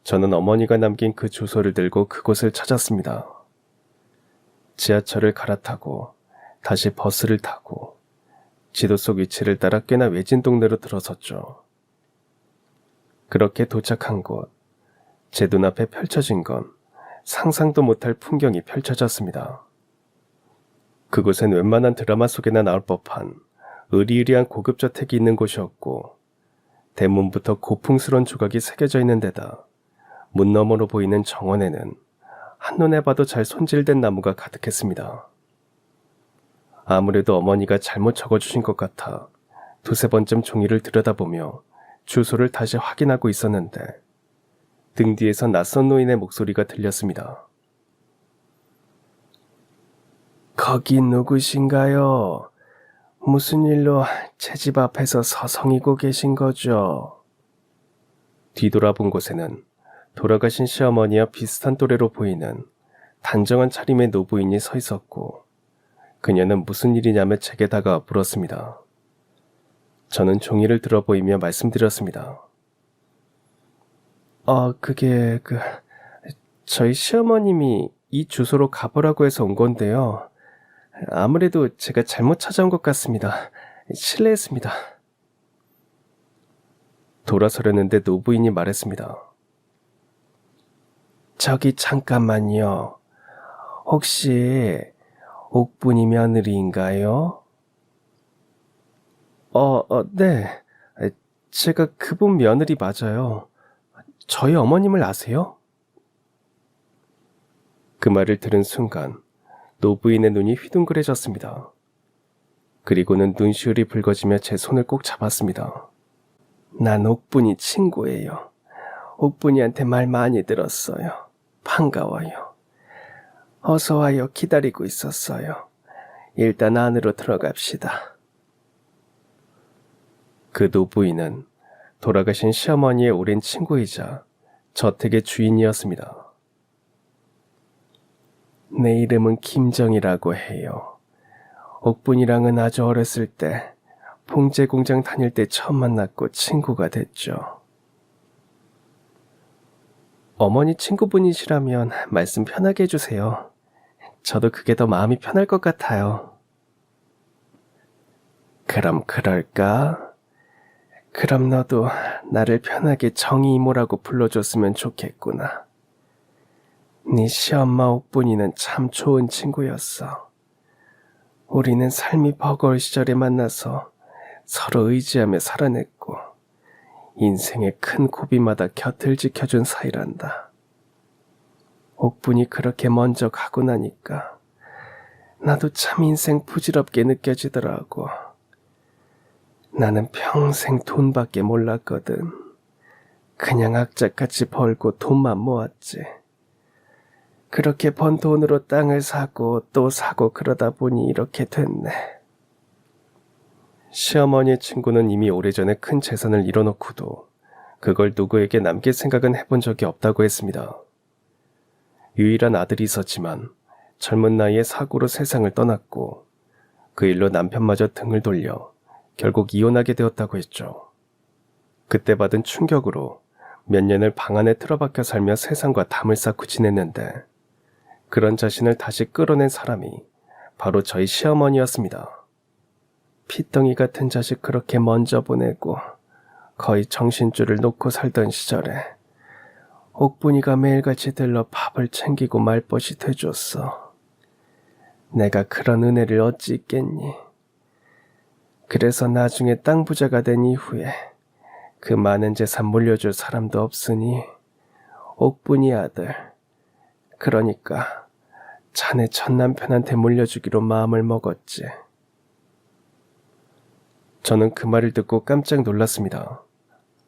저는 어머니가 남긴 그 주소를 들고 그곳을 찾았습니다. 지하철을 갈아타고 다시 버스를 타고 지도 속 위치를 따라 꽤나 외진 동네로 들어섰죠. 그렇게 도착한 곳, 제 눈앞에 펼쳐진 건 상상도 못할 풍경이 펼쳐졌습니다. 그곳엔 웬만한 드라마 속에나 나올 법한 으리으리한 고급 저택이 있는 곳이었고, 대문부터 고풍스러운 조각이 새겨져 있는 데다 문 너머로 보이는 정원에는 한눈에 봐도 잘 손질된 나무가 가득했습니다. 아무래도 어머니가 잘못 적어주신 것 같아 두세 번쯤 종이를 들여다보며 주소를 다시 확인하고 있었는데, 등 뒤에서 낯선 노인의 목소리가 들렸습니다. 거기 누구신가요? 무슨 일로 제 집 앞에서 서성이고 계신 거죠? 뒤돌아본 곳에는 돌아가신 시어머니와 비슷한 또래로 보이는 단정한 차림의 노부인이 서 있었고, 그녀는 무슨 일이냐며 제게 다가와 물었습니다. 저는 종이를 들어 보이며 말씀드렸습니다. 저희 시어머님이 이 주소로 가보라고 해서 온 건데요. 아무래도 제가 잘못 찾아온 것 같습니다. 실례했습니다. 돌아서려는데 노부인이 말했습니다. 저기 잠깐만요. 혹시 옥분이 며느리인가요? 네. 제가 그분 며느리 맞아요. 저희 어머님을 아세요? 그 말을 들은 순간 노부인의 눈이 휘둥그레졌습니다. 그리고는 눈시울이 붉어지며 제 손을 꼭 잡았습니다. 난 옥분이 친구예요. 옥분이한테 말 많이 들었어요. 반가워요. 어서 와요. 기다리고 있었어요. 일단 안으로 들어갑시다. 그 노부인은 돌아가신 시어머니의 오랜 친구이자 저택의 주인이었습니다. 내 이름은 김정이라고 해요. 옥분이랑은 아주 어렸을 때 봉제 공장 다닐 때 처음 만났고 친구가 됐죠. 어머니 친구분이시라면 말씀 편하게 해주세요. 저도 그게 더 마음이 편할 것 같아요. 그럼 그럴까? 그럼 너도 나를 편하게 정이 이모라고 불러줬으면 좋겠구나. 네 시엄마 옥분이는 참 좋은 친구였어. 우리는 삶이 버거울 시절에 만나서 서로 의지하며 살아냈고, 인생의 큰 고비마다 곁을 지켜준 사이란다. 옥분이 그렇게 먼저 가고 나니까 나도 참 인생 부질없게 느껴지더라고. 나는 평생 돈밖에 몰랐거든. 그냥 악착같이 벌고 돈만 모았지. 그렇게 번 돈으로 땅을 사고 또 사고 그러다 보니 이렇게 됐네. 시어머니의 친구는 이미 오래전에 큰 재산을 잃어놓고도 그걸 누구에게 남길 생각은 해본 적이 없다고 했습니다. 유일한 아들이 있었지만 젊은 나이에 사고로 세상을 떠났고, 그 일로 남편마저 등을 돌려 결국 이혼하게 되었다고 했죠. 그때 받은 충격으로 몇 년을 방 안에 틀어박혀 살며 세상과 담을 쌓고 지냈는데, 그런 자신을 다시 끌어낸 사람이 바로 저희 시어머니였습니다. 핏덩이 같은 자식 그렇게 먼저 보내고 거의 정신줄을 놓고 살던 시절에 옥분이가 매일같이 들러 밥을 챙기고 말벗이 돼줬어. 내가 그런 은혜를 어찌 있겠니? 그래서 나중에 땅 부자가 된 이후에 그 많은 재산 물려줄 사람도 없으니 옥분이 아들, 그러니까 자네 첫 남편한테 물려주기로 마음을 먹었지. 저는 그 말을 듣고 깜짝 놀랐습니다.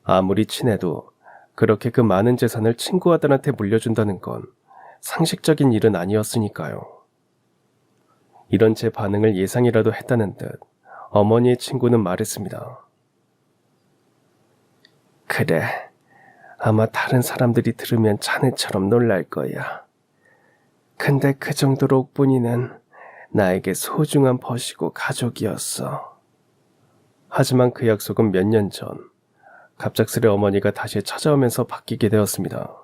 아무리 친해도 그렇게 그 많은 재산을 친구 아들한테 물려준다는 건 상식적인 일은 아니었으니까요. 이런 제 반응을 예상이라도 했다는 듯 어머니의 친구는 말했습니다. 그래, 아마 다른 사람들이 들으면 자네처럼 놀랄 거야. 근데 그 정도로 옥분이는 나에게 소중한 벗이고 가족이었어. 하지만 그 약속은 몇 년 전 갑작스레 어머니가 다시 찾아오면서 바뀌게 되었습니다.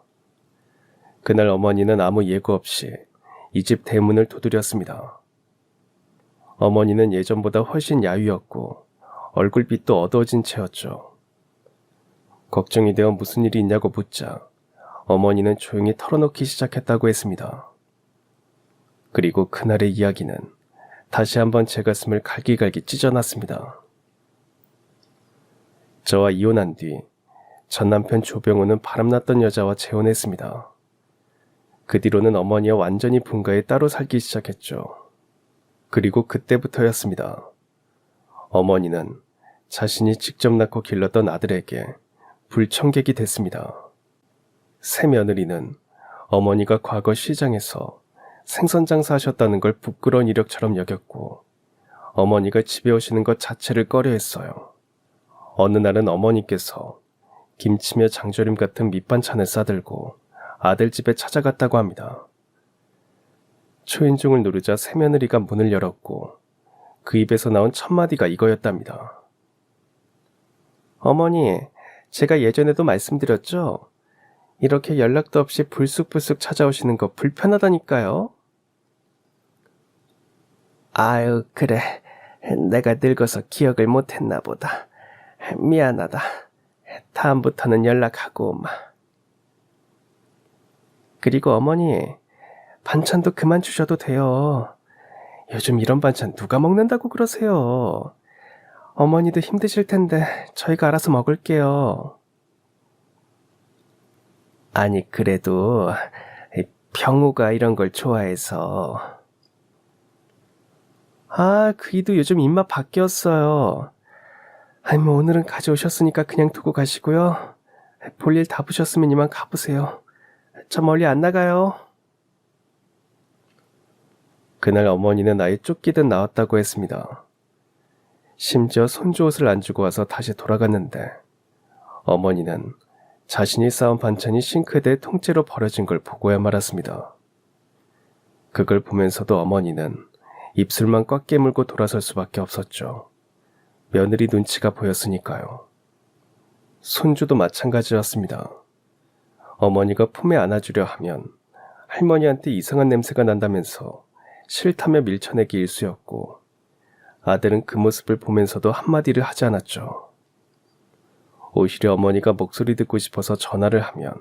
그날 어머니는 아무 예고 없이 이 집 대문을 두드렸습니다. 어머니는 예전보다 훨씬 야위었고 얼굴빛도 어두워진 채였죠. 걱정이 되어 무슨 일이 있냐고 묻자 어머니는 조용히 털어놓기 시작했다고 했습니다. 그리고 그날의 이야기는 다시 한번 제 가슴을 갈기갈기 찢어놨습니다. 저와 이혼한 뒤 전 남편 조병호는 바람났던 여자와 재혼했습니다. 그 뒤로는 어머니와 완전히 분가해 따로 살기 시작했죠. 그리고 그때부터였습니다. 어머니는 자신이 직접 낳고 길렀던 아들에게 불청객이 됐습니다. 새 며느리는 어머니가 과거 시장에서 생선 장사하셨다는 걸 부끄러운 이력처럼 여겼고 어머니가 집에 오시는 것 자체를 꺼려했어요. 어느 날은 어머니께서 김치며 장조림 같은 밑반찬을 싸들고 아들 집에 찾아갔다고 합니다. 초인종을 누르자 새며느리가 문을 열었고 그 입에서 나온 첫 마디가 이거였답니다. 어머니, 제가 예전에도 말씀드렸죠? 이렇게 연락도 없이 불쑥불쑥 찾아오시는 거 불편하다니까요. 아유, 그래. 내가 늙어서 기억을 못했나 보다. 미안하다. 다음부터는 연락하고 오마. 그리고 어머니, 반찬도 그만 주셔도 돼요. 요즘 이런 반찬 누가 먹는다고 그러세요. 어머니도 힘드실 텐데 저희가 알아서 먹을게요. 아니, 그래도 병우가 이런 걸 좋아해서. 아, 그이도 요즘 입맛 바뀌었어요. 아니, 뭐 오늘은 가져오셨으니까 그냥 두고 가시고요. 볼일 다 보셨으면 이만 가보세요. 저 멀리 안 나가요. 그날 어머니는 아예 쫓기듯 나왔다고 했습니다. 심지어 손주 옷을 안 주고 와서 다시 돌아갔는데 어머니는 자신이 쌓은 반찬이 싱크대에 통째로 버려진 걸 보고야 말았습니다. 그걸 보면서도 어머니는 입술만 꽉 깨물고 돌아설 수밖에 없었죠. 며느리 눈치가 보였으니까요. 손주도 마찬가지였습니다. 어머니가 품에 안아주려 하면 할머니한테 이상한 냄새가 난다면서 싫다며 밀쳐내기 일쑤였고 아들은 그 모습을 보면서도 한마디를 하지 않았죠. 오히려 어머니가 목소리 듣고 싶어서 전화를 하면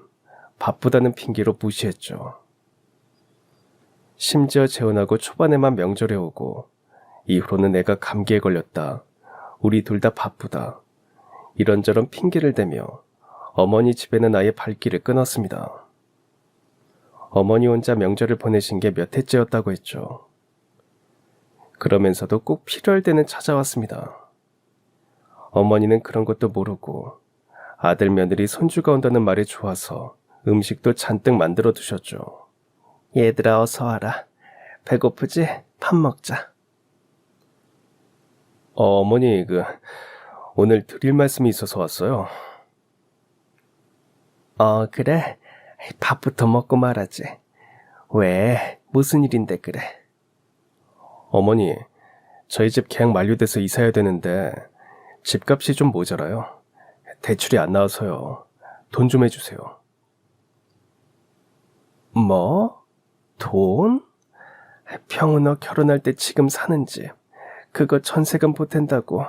바쁘다는 핑계로 무시했죠. 심지어 재혼하고 초반에만 명절에 오고 이후로는 내가 감기에 걸렸다. 우리 둘 다 바쁘다. 이런저런 핑계를 대며 어머니 집에는 아예 발길을 끊었습니다. 어머니 혼자 명절을 보내신 게 몇 해째였다고 했죠. 그러면서도 꼭 필요할 때는 찾아왔습니다. 어머니는 그런 것도 모르고 아들 며느리 손주가 온다는 말이 좋아서 음식도 잔뜩 만들어 두셨죠. 얘들아, 어서 와라. 배고프지? 밥 먹자. 어머니, 오늘 드릴 말씀이 있어서 왔어요. 그래? 밥부터 먹고 말하지. 왜? 무슨 일인데 그래? 어머니, 저희 집 계약 만료돼서 이사해야 되는데 집값이 좀 모자라요. 대출이 안 나와서요. 돈 좀 해주세요. 뭐? 돈? 평우 너 결혼할 때 지금 사는 집 그거 전세금 보탠다고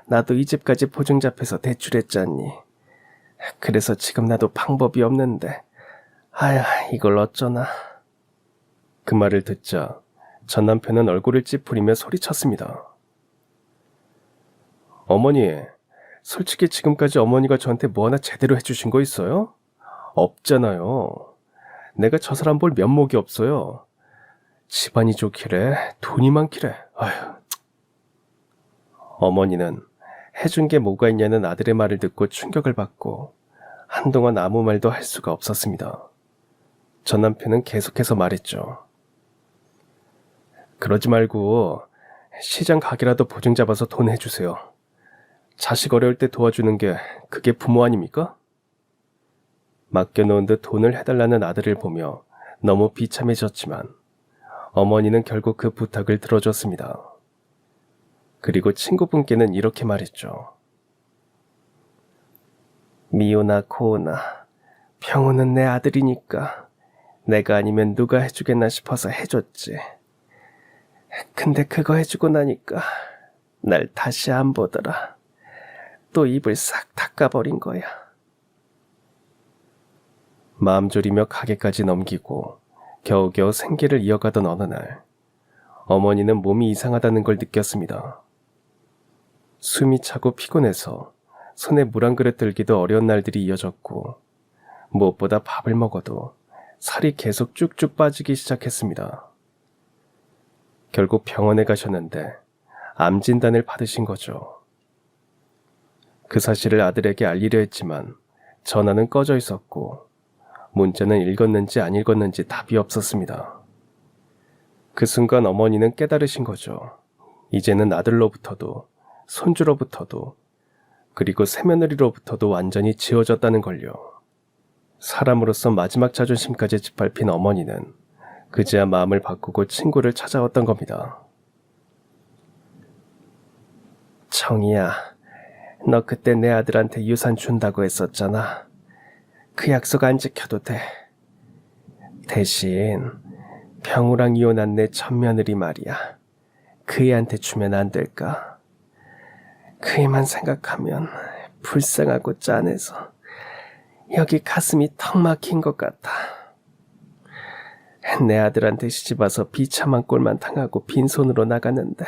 나도 이 집까지 보증 잡혀서 대출했잖니. 그래서 지금 나도 방법이 없는데 아야, 이걸 어쩌나. 그 말을 듣자 전 남편은 얼굴을 찌푸리며 소리쳤습니다. 어머니, 솔직히 지금까지 어머니가 저한테 뭐 하나 제대로 해주신 거 있어요? 없잖아요. 내가 저 사람 볼 면목이 없어요. 집안이 좋기래, 돈이 많기래. 아휴. 어머니는 해준 게 뭐가 있냐는 아들의 말을 듣고 충격을 받고 한동안 아무 말도 할 수가 없었습니다. 전 남편은 계속해서 말했죠. 그러지 말고 시장 가게라도 보증 잡아서 돈 해주세요. 자식 어려울 때 도와주는 게 그게 부모 아닙니까? 맡겨놓은 듯 돈을 해달라는 아들을 보며 너무 비참해졌지만 어머니는 결국 그 부탁을 들어줬습니다. 그리고 친구분께는 이렇게 말했죠. 미호나 고호나 병호는 내 아들이니까 내가 아니면 누가 해주겠나 싶어서 해줬지. 근데 그거 해주고 나니까 날 다시 안 보더라. 또 입을 싹 닦아버린 거야. 마음 졸이며 가게까지 넘기고 겨우겨우 생계를 이어가던 어느 날, 어머니는 몸이 이상하다는 걸 느꼈습니다. 숨이 차고 피곤해서 손에 물 한 그릇 들기도 어려운 날들이 이어졌고, 무엇보다 밥을 먹어도 살이 계속 쭉쭉 빠지기 시작했습니다. 결국 병원에 가셨는데 암 진단을 받으신 거죠. 그 사실을 아들에게 알리려 했지만 전화는 꺼져 있었고 문자는 읽었는지 안 읽었는지 답이 없었습니다. 그 순간 어머니는 깨달으신 거죠. 이제는 아들로부터도 손주로부터도 그리고 새며느리로부터도 완전히 지워졌다는 걸요. 사람으로서 마지막 자존심까지 짓밟힌 어머니는 그제야 마음을 바꾸고 친구를 찾아왔던 겁니다. 정이야, 너 그때 내 아들한테 유산 준다고 했었잖아. 그 약속 안 지켜도 돼. 대신 병우랑 이혼한 내 맏며느리 말이야. 그 애한테 주면 안 될까? 그 애만 생각하면 불쌍하고 짠해서 여기 가슴이 턱 막힌 것 같아. 내 아들한테 시집와서 비참한 꼴만 당하고 빈손으로 나가는데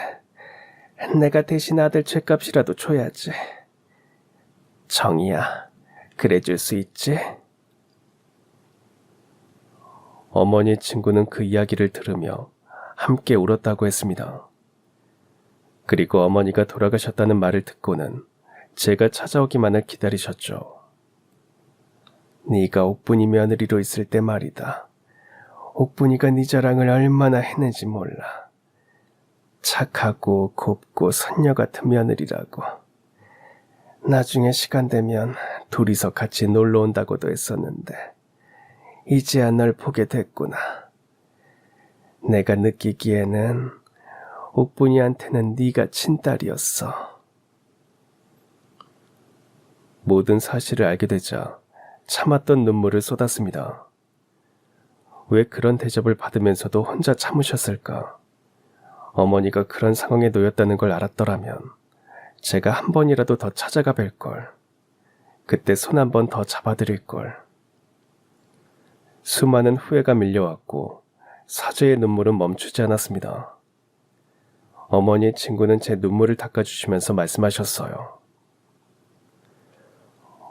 내가 대신 아들 죗값이라도 줘야지. 정이야, 그래 줄 수 있지? 어머니 친구는 그 이야기를 들으며 함께 울었다고 했습니다. 그리고 어머니가 돌아가셨다는 말을 듣고는 제가 찾아오기만을 기다리셨죠. 네가 옥분이 며느리로 있을 때 말이다. 옥분이가 네 자랑을 얼마나 했는지 몰라. 착하고 곱고 선녀 같은 며느리라고. 나중에 시간 되면 둘이서 같이 놀러 온다고도 했었는데 이제야 널 보게 됐구나. 내가 느끼기에는 옥분이한테는 네가 친딸이었어. 모든 사실을 알게 되자 참았던 눈물을 쏟았습니다. 왜 그런 대접을 받으면서도 혼자 참으셨을까? 어머니가 그런 상황에 놓였다는 걸 알았더라면 제가 한 번이라도 더 찾아가 뵐걸. 그때 손 한 번 더 잡아드릴걸. 수많은 후회가 밀려왔고 사죄의 눈물은 멈추지 않았습니다. 어머니의 친구는 제 눈물을 닦아주시면서 말씀하셨어요.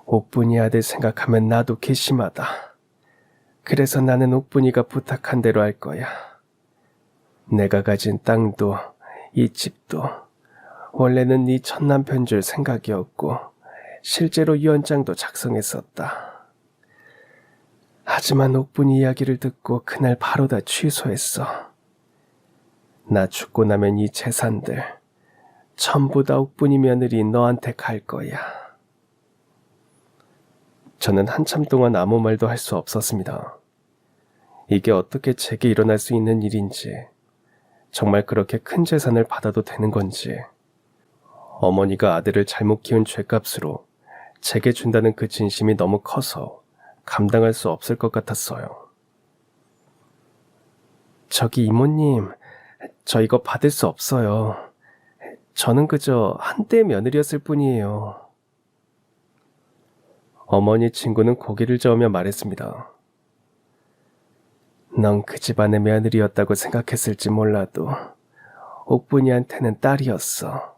옥분이 아들 생각하면 나도 괘씸하다. 그래서 나는 옥분이가 부탁한 대로 할 거야. 내가 가진 땅도 이 집도 원래는 네 첫남편 줄 생각이었고 실제로 유언장도 작성했었다. 하지만 옥분이 이야기를 듣고 그날 바로 다 취소했어. 나 죽고 나면 이 재산들 전부 다 옥분이 며느리 너한테 갈 거야. 저는 한참 동안 아무 말도 할 수 없었습니다. 이게 어떻게 제게 일어날 수 있는 일인지, 정말 그렇게 큰 재산을 받아도 되는 건지, 어머니가 아들을 잘못 키운 죗값으로 제게 준다는 그 진심이 너무 커서 감당할 수 없을 것 같았어요. 저기 이모님, 저 이거 받을 수 없어요. 저는 그저 한때의 며느리였을 뿐이에요. 어머니 친구는 고개를 저으며 말했습니다. 넌 그 집안의 며느리였다고 생각했을지 몰라도 옥분이한테는 딸이었어.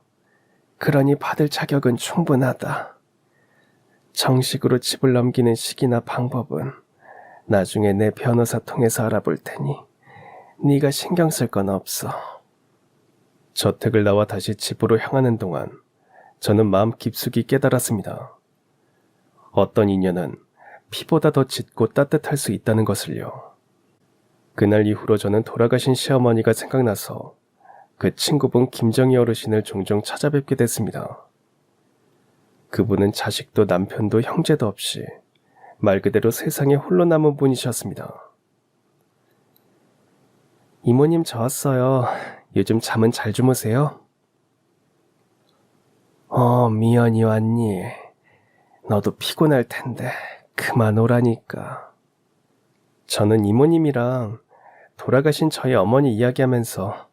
그러니 받을 자격은 충분하다. 정식으로 집을 넘기는 시기나 방법은 나중에 내 변호사 통해서 알아볼 테니 네가 신경 쓸 건 없어. 저택을 나와 다시 집으로 향하는 동안 저는 마음 깊숙이 깨달았습니다. 어떤 인연은 피보다 더 짙고 따뜻할 수 있다는 것을요. 그날 이후로 저는 돌아가신 시어머니가 생각나서 그 친구분 김정희 어르신을 종종 찾아뵙게 됐습니다. 그분은 자식도 남편도 형제도 없이 말 그대로 세상에 홀로 남은 분이셨습니다. 이모님 저 왔어요. 요즘 잠은 잘 주무세요? 미연이 왔니? 너도 피곤할 텐데 그만 오라니까. 저는 이모님이랑 돌아가신 저희 어머니 이야기하면서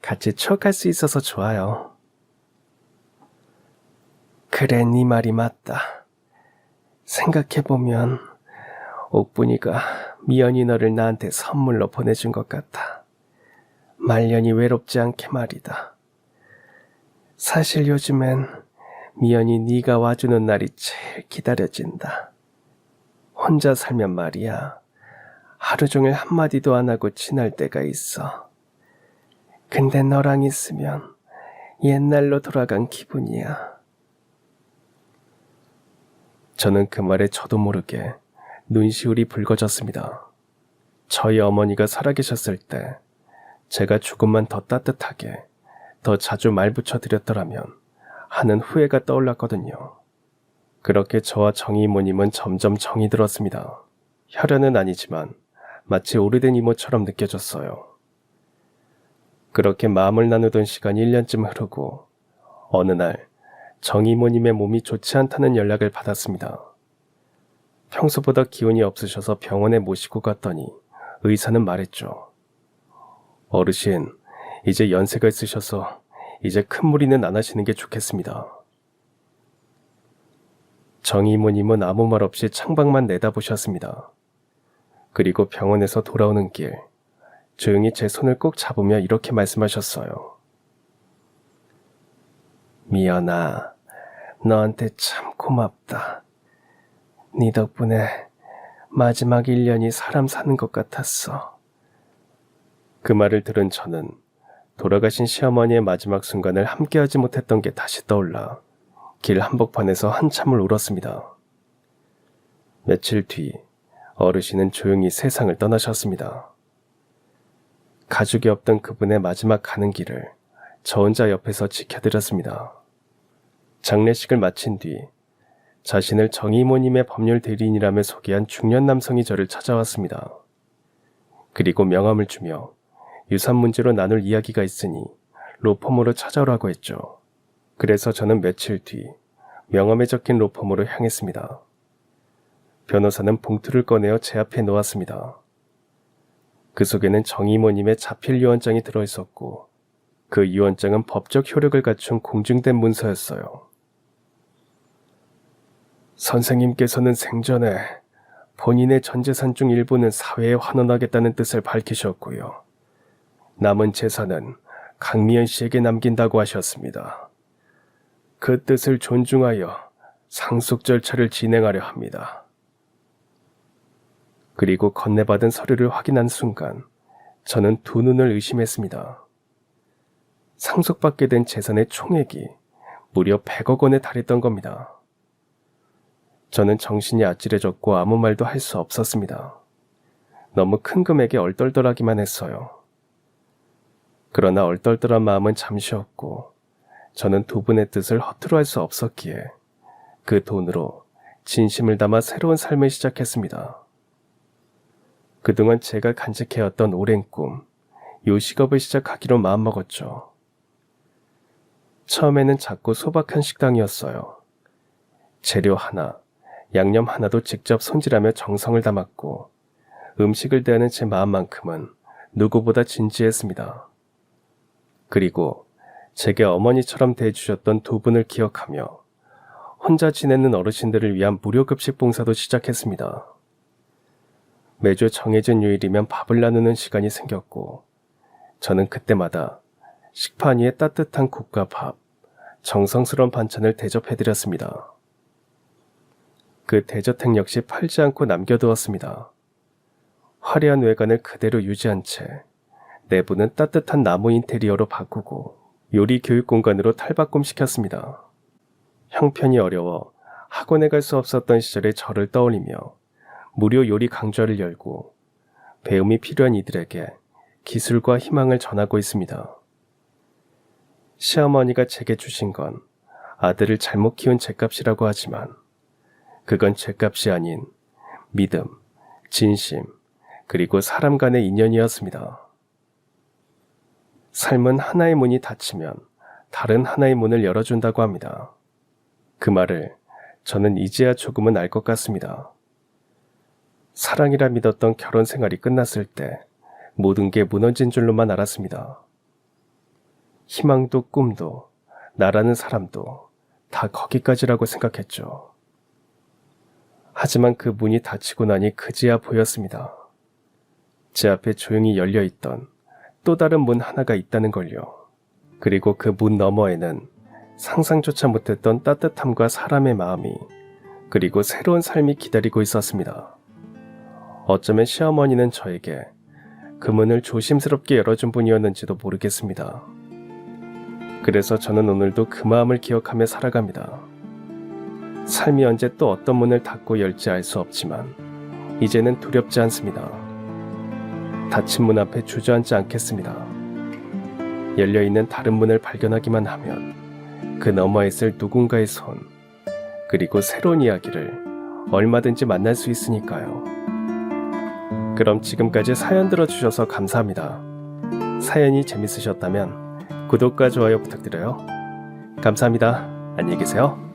같이 추억할 수 있어서 좋아요. 그래, 네 말이 맞다. 생각해보면 옥분이가 미연이 너를 나한테 선물로 보내준 것 같아. 말년이 외롭지 않게 말이다. 사실 요즘엔 미연이 네가 와주는 날이 제일 기다려진다. 혼자 살면 말이야. 하루 종일 한마디도 안 하고 지날 때가 있어. 근데 너랑 있으면 옛날로 돌아간 기분이야. 저는 그 말에 저도 모르게 눈시울이 붉어졌습니다. 저희 어머니가 살아계셨을 때 제가 조금만 더 따뜻하게, 더 자주 말 붙여드렸더라면 하는 후회가 떠올랐거든요. 그렇게 저와 정희 이모님은 점점 정이 들었습니다. 혈연은 아니지만 마치 오래된 이모처럼 느껴졌어요. 그렇게 마음을 나누던 시간이 1년쯤 흐르고 어느 날 정희 이모님의 몸이 좋지 않다는 연락을 받았습니다. 평소보다 기운이 없으셔서 병원에 모시고 갔더니 의사는 말했죠. 어르신, 이제 연세가 있으셔서 이제 큰 무리는 안 하시는 게 좋겠습니다. 정희 이모님은 아무 말 없이 창밖만 내다보셨습니다. 그리고 병원에서 돌아오는 길, 조용히 제 손을 꼭 잡으며 이렇게 말씀하셨어요. 미연아, 너한테 참 고맙다. 네 덕분에 마지막 1년이 사람 사는 것 같았어. 그 말을 들은 저는 돌아가신 시어머니의 마지막 순간을 함께하지 못했던 게 다시 떠올라 길 한복판에서 한참을 울었습니다. 며칠 뒤 어르신은 조용히 세상을 떠나셨습니다. 가족이 없던 그분의 마지막 가는 길을 저 혼자 옆에서 지켜드렸습니다. 장례식을 마친 뒤 자신을 정희 이모님의 법률 대리인이라며 소개한 중년 남성이 저를 찾아왔습니다. 그리고 명함을 주며 유산 문제로 나눌 이야기가 있으니 로펌으로 찾아오라고 했죠. 그래서 저는 며칠 뒤 명함에 적힌 로펌으로 향했습니다. 변호사는 봉투를 꺼내어 제 앞에 놓았습니다. 그 속에는 정희 이모님의 자필 유언장이 들어있었고 그 유언장은 법적 효력을 갖춘 공증된 문서였어요. 선생님께서는 생전에 본인의 전 재산 중 일부는 사회에 환원하겠다는 뜻을 밝히셨고요. 남은 재산은 강미연 씨에게 남긴다고 하셨습니다. 그 뜻을 존중하여 상속 절차를 진행하려 합니다. 그리고 건네받은 서류를 확인한 순간 저는 두 눈을 의심했습니다. 상속받게 된 재산의 총액이 무려 100억 원에 달했던 겁니다. 저는 정신이 아찔해졌고 아무 말도 할 수 없었습니다. 너무 큰 금액에 얼떨떨하기만 했어요. 그러나 얼떨떨한 마음은 잠시였고 저는 두 분의 뜻을 허투루 할 수 없었기에 그 돈으로 진심을 담아 새로운 삶을 시작했습니다. 그동안 제가 간직해왔던 오랜 꿈, 요식업을 시작하기로 마음먹었죠. 처음에는 작고 소박한 식당이었어요. 재료 하나, 양념 하나도 직접 손질하며 정성을 담았고 음식을 대하는 제 마음만큼은 누구보다 진지했습니다. 그리고 제게 어머니처럼 대해주셨던 두 분을 기억하며 혼자 지내는 어르신들을 위한 무료급식 봉사도 시작했습니다. 매주 정해진 요일이면 밥을 나누는 시간이 생겼고 저는 그때마다 식판 위에 따뜻한 국과 밥, 정성스러운 반찬을 대접해드렸습니다. 그 대저택 역시 팔지 않고 남겨두었습니다. 화려한 외관을 그대로 유지한 채 내부는 따뜻한 나무 인테리어로 바꾸고 요리 교육 공간으로 탈바꿈시켰습니다. 형편이 어려워 학원에 갈 수 없었던 시절의 저를 떠올리며 무료 요리 강좌를 열고 배움이 필요한 이들에게 기술과 희망을 전하고 있습니다. 시어머니가 제게 주신 건 아들을 잘못 키운 죗값이라고 하지만 그건 죗값이 아닌 믿음, 진심, 그리고 사람 간의 인연이었습니다. 삶은 하나의 문이 닫히면 다른 하나의 문을 열어준다고 합니다. 그 말을 저는 이제야 조금은 알 것 같습니다. 사랑이라 믿었던 결혼 생활이 끝났을 때 모든 게 무너진 줄로만 알았습니다. 희망도 꿈도 나라는 사람도 다 거기까지라고 생각했죠. 하지만 그 문이 닫히고 나니 그제야 보였습니다. 제 앞에 조용히 열려있던 또 다른 문 하나가 있다는 걸요. 그리고 그 문 너머에는 상상조차 못했던 따뜻함과 사람의 마음이, 그리고 새로운 삶이 기다리고 있었습니다. 어쩌면 시어머니는 저에게 그 문을 조심스럽게 열어준 분이었는지도 모르겠습니다. 그래서 저는 오늘도 그 마음을 기억하며 살아갑니다. 삶이 언제 또 어떤 문을 닫고 열지 알 수 없지만 이제는 두렵지 않습니다. 닫힌 문 앞에 주저앉지 않겠습니다. 열려있는 다른 문을 발견하기만 하면 그 너머에 있을 누군가의 손, 그리고 새로운 이야기를 얼마든지 만날 수 있으니까요. 그럼 지금까지 사연 들어주셔서 감사합니다. 사연이 재밌으셨다면 구독과 좋아요 부탁드려요. 감사합니다. 안녕히 계세요.